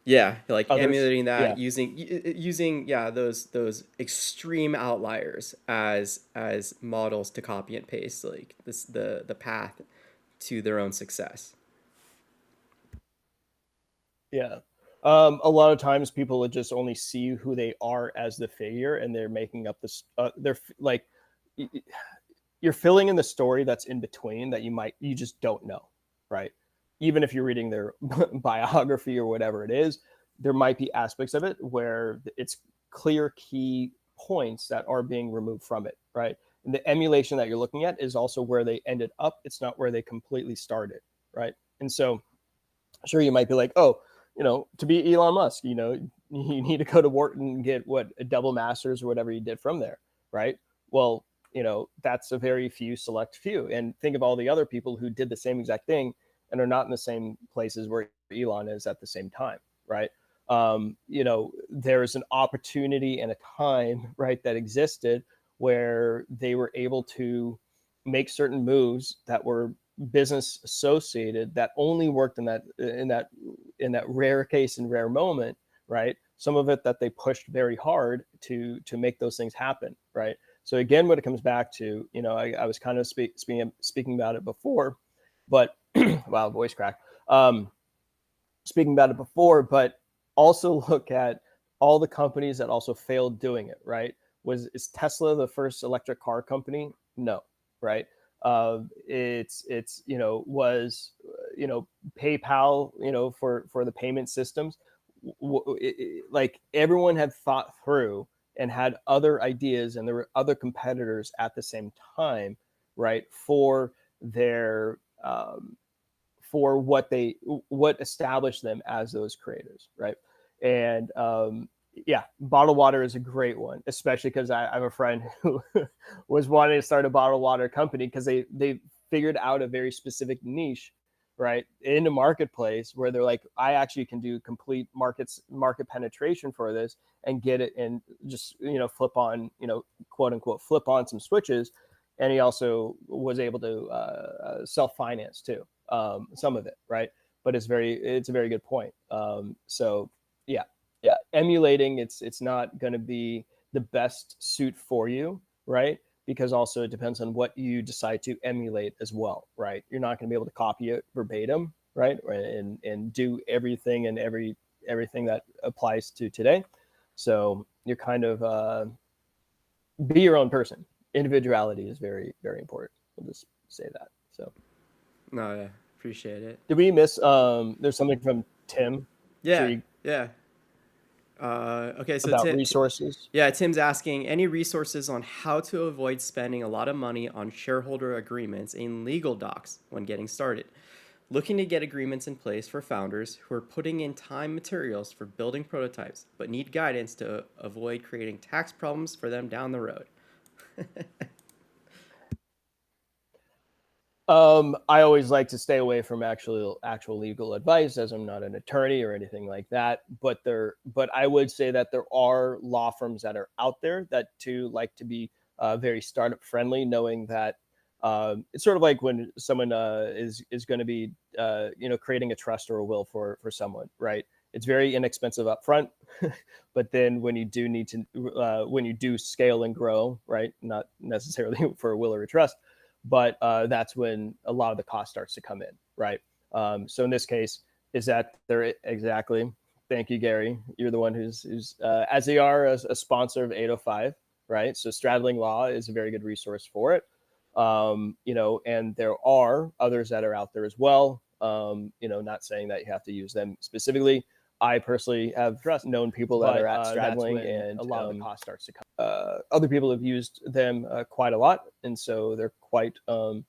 Yeah, like others? emulating Yeah. that, using those extreme outliers as models to copy and paste, like the path to their own success. Yeah. A lot of times people would just only see who they are as the figure, and they're making up this. They're like, you're filling in the story that's in between that you just don't know, right? Even if you're reading their biography or whatever it is, there might be aspects of it where it's clear key points that are being removed from it, right? And the emulation that you're looking at is also where they ended up. It's not where they completely started, right? And so, sure, you might be like, oh, to be Elon Musk, you need to go to Wharton and get a double master's or whatever you did from there, right? Well, that's a very select few. And think of all the other people who did the same exact thing and are not in the same places where Elon is at the same time, right? There's an opportunity and a time, right, that existed where they were able to make certain moves that were business associated, that only worked in that rare case and rare moment, right? Some of it that they pushed very hard to make those things happen, right? So again, what it comes back to, I was kind of speaking about it before, but wow, voice crack. Speaking about it before, but also look at all the companies that also failed doing it, right? Is Tesla the first electric car company? No, right? It's was PayPal, for the payment systems. Like, everyone had thought through and had other ideas, and there were other competitors at the same time, right? For their for what established them as those creators, right? And yeah, bottled water is a great one, especially because I have a friend who was wanting to start a bottled water company because they figured out a very specific niche, right, in the marketplace, where they're like, I actually can do complete market penetration for this and get it, and just flip on, quote unquote, flip on some switches. And he also was able to self-finance too, some of it, right? But it's a very good point. So yeah, emulating, it's not going to be the best suit for you, right? Because also it depends on what you decide to emulate as well, right? You're not going to be able to copy it verbatim, right? And do everything and everything that applies to today. So you're kind of be your own person. Individuality is very, very important. We'll just say that. So No, yeah, appreciate it. did we miss there's something from Tim? Yeah, Sure. yeah. Okay, so about resources. yeah, Tim's asking any resources on how to avoid spending a lot of money on shareholder agreements and legal docs when getting started. Looking to get agreements in place for founders who are putting in time materials for building prototypes, but need guidance to avoid creating tax problems for them down the road. I always like to stay away from actual legal advice, as I'm not an attorney or anything like that. But I would say that there are law firms that are out there that too like to be very startup friendly, knowing that it's sort of like when someone is going to be creating a trust or a will for someone, right? It's very inexpensive upfront, but then when you do need to when you do scale and grow, right? Not necessarily for a will or a trust, but that's when a lot of the cost starts to come in, right? So in this case, is that there exactly? Thank you, Gary. You're the one who's as they are a sponsor of 805, right? So straddling law is a very good resource for it. And there are others that are out there as well. Not saying that you have to use them specifically. I personally have known people that are at straddling, and a lot of the cost starts to come. Other people have used them quite a lot, and so they're quite a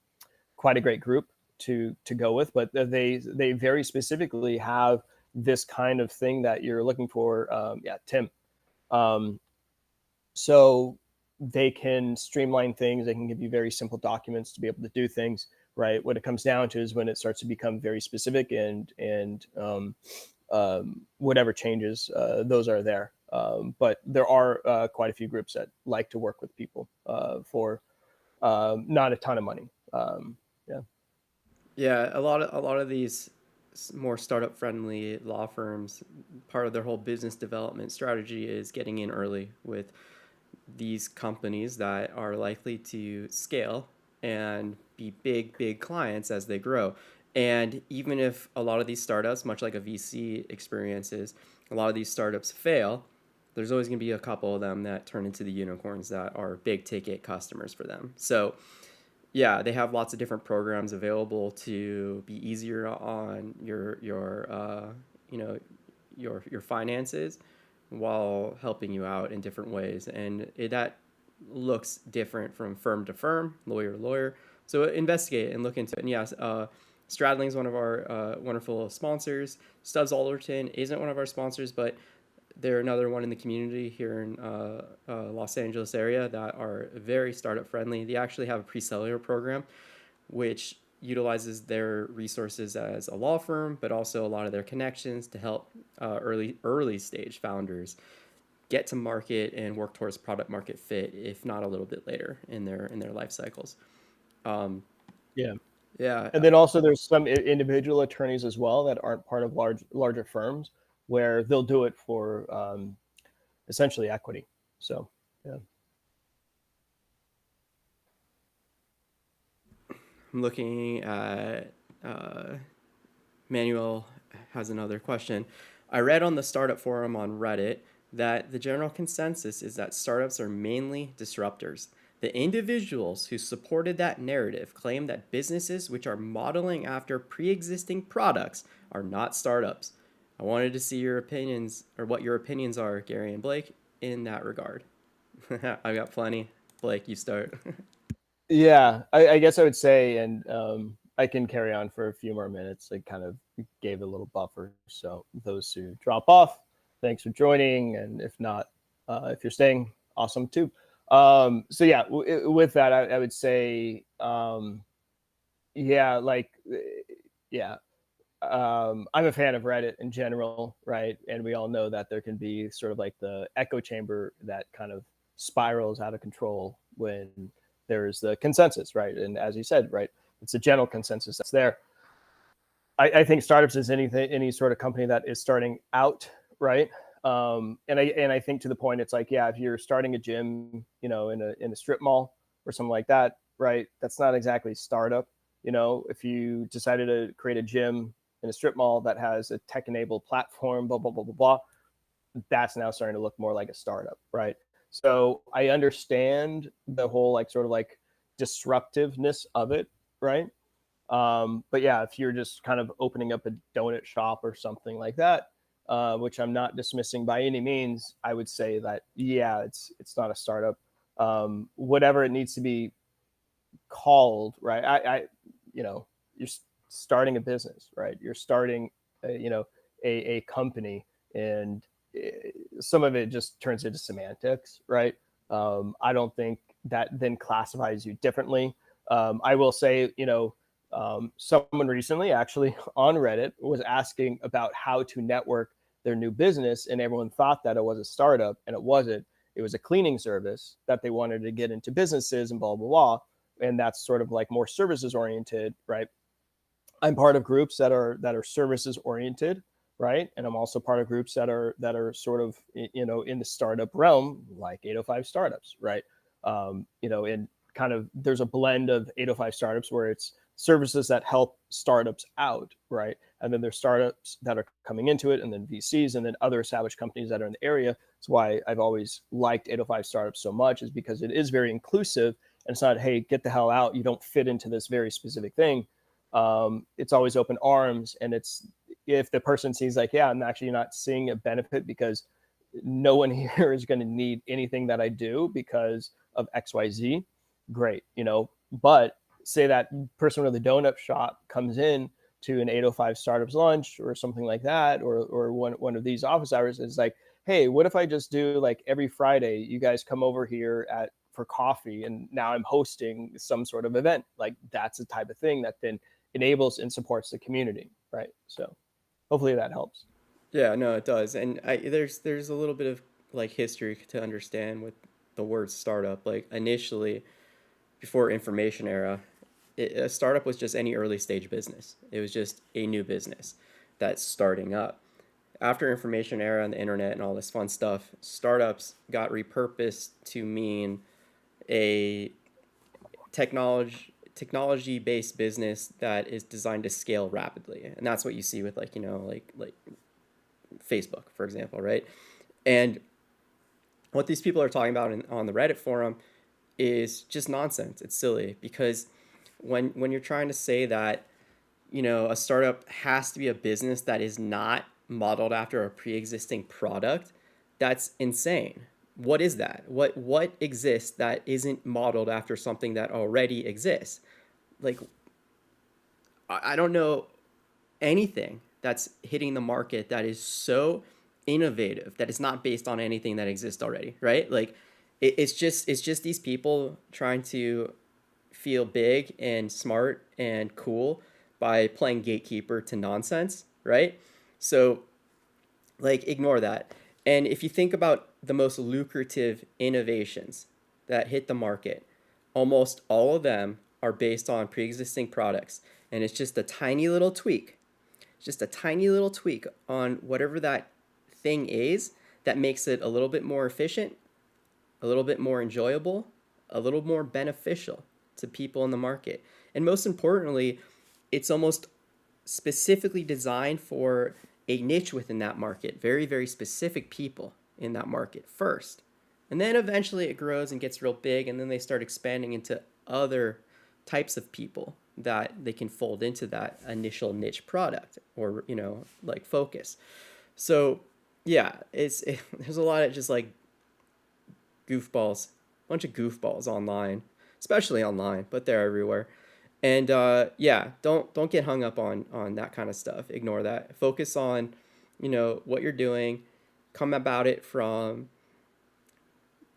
great group to go with. But they very specifically have this kind of thing that you're looking for. Tim. So they can streamline things. They can give you very simple documents to be able to do things. Right. What it comes down to is when it starts to become very specific and whatever changes, those are there. But there are quite a few groups that like to work with people for not a ton of money. Yeah. Yeah, a lot of these more startup friendly law firms, part of their whole business development strategy is getting in early with these companies that are likely to scale and be big clients as they grow. And even if a lot of these startups, much like a VC experiences, a lot of these startups fail, there's always going to be a couple of them that turn into the unicorns that are big ticket customers for them. So yeah, they have lots of different programs available to be easier on your finances while helping you out in different ways, and that looks different from firm to firm, lawyer to lawyer. So investigate and look into it. And yes, Stradling's one of our wonderful sponsors. Stubbs Alderton isn't one of our sponsors, but they're another one in the community here in Los Angeles area that are very startup friendly. They actually have a pre-seller program, which utilizes their resources as a law firm, but also a lot of their connections to help early stage founders get to market and work towards product market fit, if not a little bit later in their life cycles. Yeah. Yeah. And then also there's some individual attorneys as well that aren't part of larger firms where they'll do it for essentially equity. So, yeah. I'm looking at Manuel has another question. I read on the startup forum on Reddit that the general consensus is that startups are mainly disruptors. The individuals who supported that narrative claim that businesses which are modeling after pre-existing products are not startups. I wanted to see your opinions, or what your opinions are, Gary and Blake, in that regard. I've got plenty. Blake, you start. Yeah, I guess I would say, and I can carry on for a few more minutes. I kind of gave a little buffer. So those who drop off, thanks for joining. And if not, if you're staying, awesome too. So yeah, with that, I would say, yeah, yeah. I'm a fan of Reddit in general, right? And we all know that there can be sort of like the echo chamber that kind of spirals out of control when there's the consensus, right? And as you said, right, it's a general consensus that's there. I think startups is any sort of company that is starting out, right? And I think to the point, it's like, yeah, if you're starting a gym, in a strip mall or something like that, right? That's not exactly startup. If you decided to create a gym in a strip mall that has a tech-enabled platform, blah blah blah blah blah, that's now starting to look more like a startup, right? So I understand the whole sort of disruptiveness of it, right? But yeah, if you're just kind of opening up a donut shop or something like that, which I'm not dismissing by any means, I would say that, yeah, it's not a startup. Whatever it needs to be called, right? You know, you're starting a business, right? You're starting, a company, and some of it just turns into semantics, right? I don't think that then classifies you differently. I will say, someone recently actually on Reddit was asking about how to network their new business, and everyone thought that it was a startup, and it wasn't. It was a cleaning service that they wanted to get into businesses and blah blah blah, and that's sort of like more services oriented, right? I'm part of groups that are services oriented, right? And I'm also part of groups that are sort of, in the startup realm, like 805 startups, right? And kind of there's a blend of 805 startups where it's services that help startups out, right? And then there's startups that are coming into it, and then VCs, and then other established companies that are in the area. That's why I've always liked 805 startups so much, is because it is very inclusive, and it's not, hey, get the hell out, you don't fit into this very specific thing. It's always open arms, and it's, if the person sees like, yeah, I'm actually not seeing a benefit because no one here is going to need anything that I do because of XYZ, great, but say that person with a donut shop comes in to an 805 startups lunch or something like that, or one of these office hours, is like, hey, what if I just do like every Friday, you guys come over here for coffee, and now I'm hosting some sort of event. Like, that's the type of thing that then enables and supports the community, right? So hopefully that helps. Yeah, no, it does. And there's a little bit of like history to understand with the word startup. Like initially, before information era, a startup was just any early stage business. It was just a new business that's starting up. After information era and the internet and all this fun stuff, startups got repurposed to mean a technology based business that is designed to scale rapidly. And that's what you see with like Facebook, for example, right? And what these people are talking about on the Reddit forum is just nonsense. It's silly because when you're trying to say that, a startup has to be a business that is not modeled after a pre-existing product, that's insane. What is that? What exists that isn't modeled after something that already exists? Like, I don't know anything that's hitting the market that is so innovative that is not based on anything that exists already, right? Like, it's just these people trying to feel big and smart and cool by playing gatekeeper to nonsense, right? So, like, ignore that. And if you think about the most lucrative innovations that hit the market, almost all of them are based on pre-existing products, and it's just a tiny little tweak, just a tiny little tweak on whatever that thing is that makes it a little bit more efficient, a little bit more enjoyable, a little more beneficial to people in the market. And most importantly, it's almost specifically designed for a niche within that market, very, very specific people in that market first. And then eventually it grows and gets real big, and then they start expanding into other types of people that they can fold into that initial niche product or, like focus. So, yeah, there's a lot of just like goofballs, a bunch of goofballs online, especially online, but they're everywhere. And yeah, don't get hung up on that kind of stuff. Ignore that. Focus on, what you're doing. Come about it from,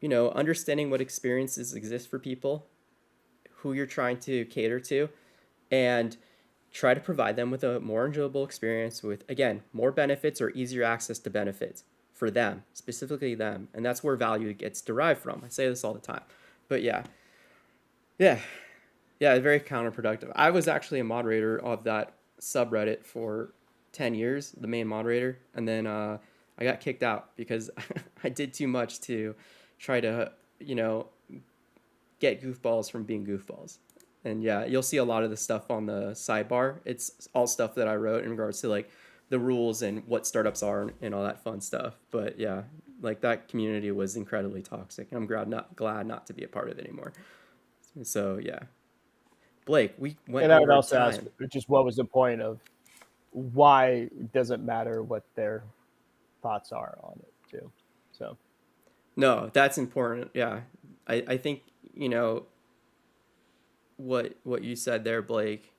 understanding what experiences exist for people, who you're trying to cater to, and try to provide them with a more enjoyable experience with, again, more benefits or easier access to benefits for them, specifically them. And that's where value gets derived from. I say this all the time. But yeah, very counterproductive. I was actually a moderator of that subreddit for 10 years, the main moderator. And then I got kicked out because I did too much to try to, get goofballs from being goofballs. And yeah, you'll see a lot of the stuff on the sidebar. It's all stuff that I wrote in regards to like the rules and what startups are and all that fun stuff. But yeah, like that community was incredibly toxic, and I'm glad not to be a part of it anymore. So yeah, Blake, we went And I would over also ask, time. just what was the point of, why does it matter what they're thoughts are on it too. So No, that's important. Yeah. I think, you know, what you said there, Blake,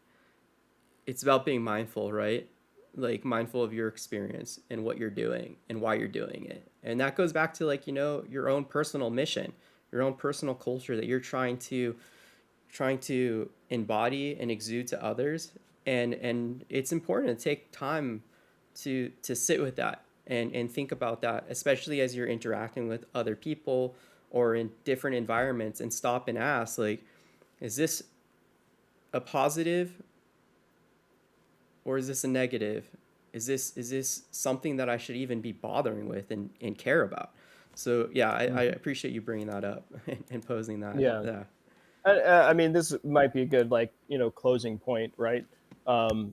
it's about being mindful, right? Like mindful of your experience and what you're doing and why you're doing it. And that goes back to like, you know, your own personal mission, your own personal culture that you're trying to embody and exude to others. And it's important to take time to sit with that and think about that, especially as you're interacting with other people or in different environments, and stop and ask like, is this a positive or is this a negative? Is this something that I should even be bothering with and care about? So yeah, I appreciate you bringing that up and posing that. yeah. Yeah. I mean, this might be a good, like, closing point, right? In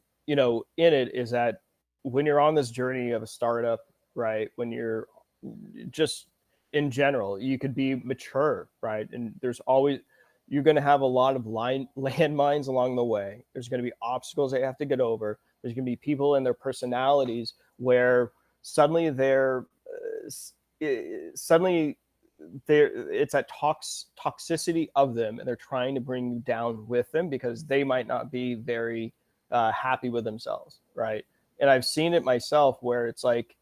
it is that when you're on this journey of a startup, right? When you're just in general, you could be mature, right? And you're going to have a lot of landmines along the way. There's going to be obstacles that you have to get over. There's going to be people and their personalities where suddenly suddenly it's that toxicity of them, and they're trying to bring you down with them because they might not be very happy with themselves, right? And I've seen it myself where it's like,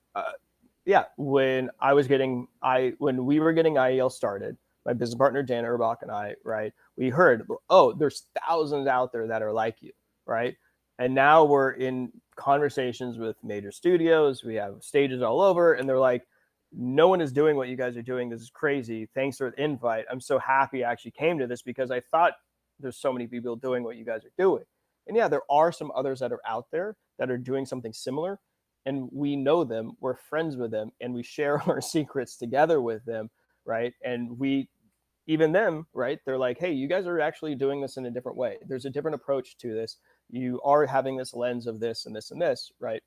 yeah, when we were getting IEL started, my business partner Dan Urbach and I, right, we heard, oh, there's thousands out there that are like you, right? And now we're in conversations with major studios. We have stages all over, and they're like, no one is doing what you guys are doing. This is crazy. Thanks for the invite. I'm so happy I actually came to this because I thought there's so many people doing what you guys are doing. And yeah, there are some others that are out there that are doing something similar, and we know them, we're friends with them, and we share our secrets together with them, right? And even them, right, they're like, hey, you guys are actually doing this in a different way. There's a different approach to this. You are having this lens of this and this and this, right?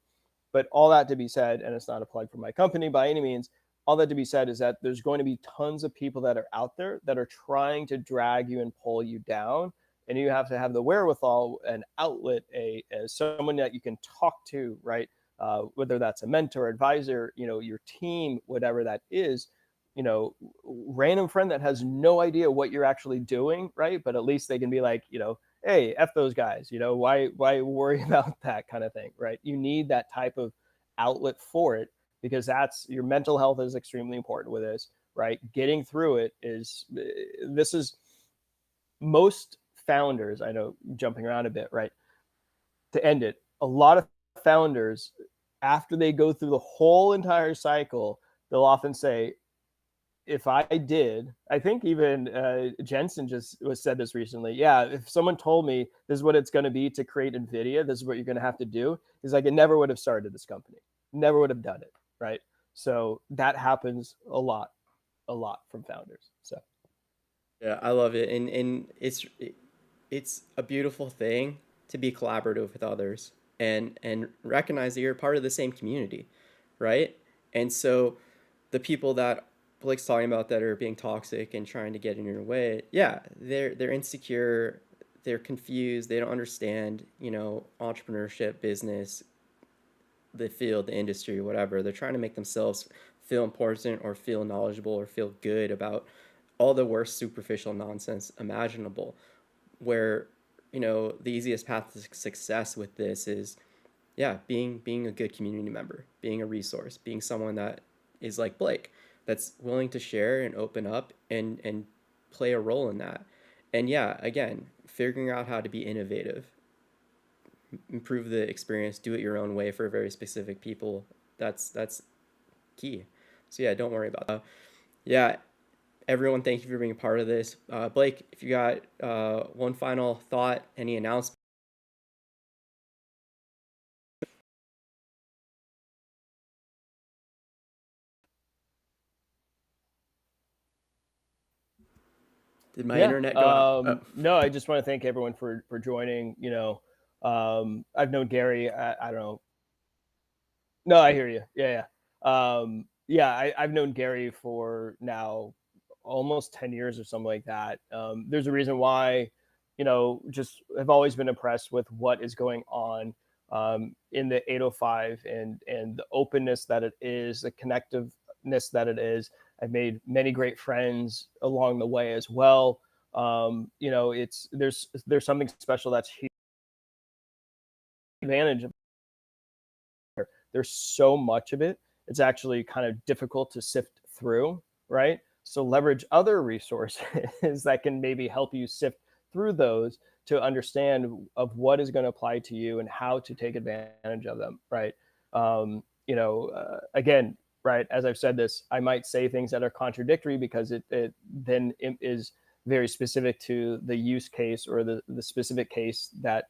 But all that to be said, and it's not a plug for my company by any means, all that to be said is that there's going to be tons of people that are out there that are trying to drag you and pull you down. And you have to have the wherewithal, an outlet, someone that you can talk to, right? Whether that's a mentor, advisor, your team, whatever that is, random friend that has no idea what you're actually doing, right? But at least they can be like, hey, F those guys, why worry about that kind of thing, right? You need that type of outlet for it, because your mental health is extremely important with this, right? Getting through it this is most founders, I know, jumping around a bit, right? To end it, a lot of founders, after they go through the whole entire cycle, they'll often say, if I did, I think even Jensen just said this recently. Yeah, if someone told me this is what it's going to be to create NVIDIA, this is what you're going to have to do, he's like, it never would have started this company, never would have done it, right? So that happens a lot from founders. So Yeah, I love it, and it's a beautiful thing to be collaborative with others and recognize that you're part of the same community, right? And so the people that Blake's talking about that are being toxic and trying to get in your way, yeah, they're insecure, they're confused, they don't understand, entrepreneurship, business, the field, the industry, whatever. They're trying to make themselves feel important or feel knowledgeable or feel good about all the worst superficial nonsense imaginable. Where, the easiest path to success with this is, yeah, being a good community member, being a resource, being someone that is like Blake, that's willing to share and open up and play a role in that. And yeah, again, figuring out how to be innovative, improve the experience, do it your own way for very specific people. That's key. So yeah, don't worry about that. Yeah, everyone, thank you for being a part of this. Blake, if you got one final thought, any announcement? Did my yeah, internet go out? Oh. no, I just want to thank everyone for joining. I've known Gary. I don't know. No, I hear you. Yeah, yeah. Yeah, I've known Gary for now almost 10 years or something like that. There's a reason why, just have always been impressed with what is going on in the 805 and the openness that it is, the connectiveness that it is. I've made many great friends along the way as well. There's something special that's huge advantage of it. There's so much of it. It's actually kind of difficult to sift through, right? So leverage other resources that can maybe help you sift through those to understand of what is going to apply to you and how to take advantage of them, right? Again, right, as I've said this, I might say things that are contradictory because it then is very specific to the use case or the specific case that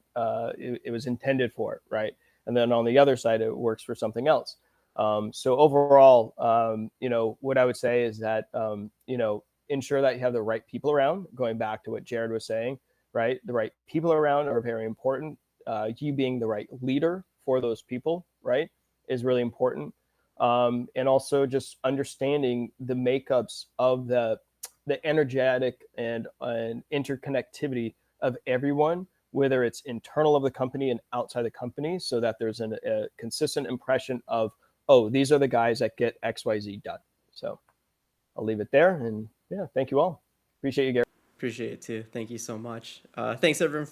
it was intended for, right? And then on the other side, it works for something else. So overall, what I would say is that, ensure that you have the right people around, going back to what Jared was saying, right? The right people around are very important. You being the right leader for those people, right, is really important. And also just understanding the makeups of the energetic and interconnectivity of everyone, whether it's internal of the company and outside the company, so that there's a consistent impression of, oh, these are the guys that get XYZ done. So I'll leave it there. And yeah, thank you all. Appreciate you, Gary. Appreciate it too. Thank you so much. Thanks everyone for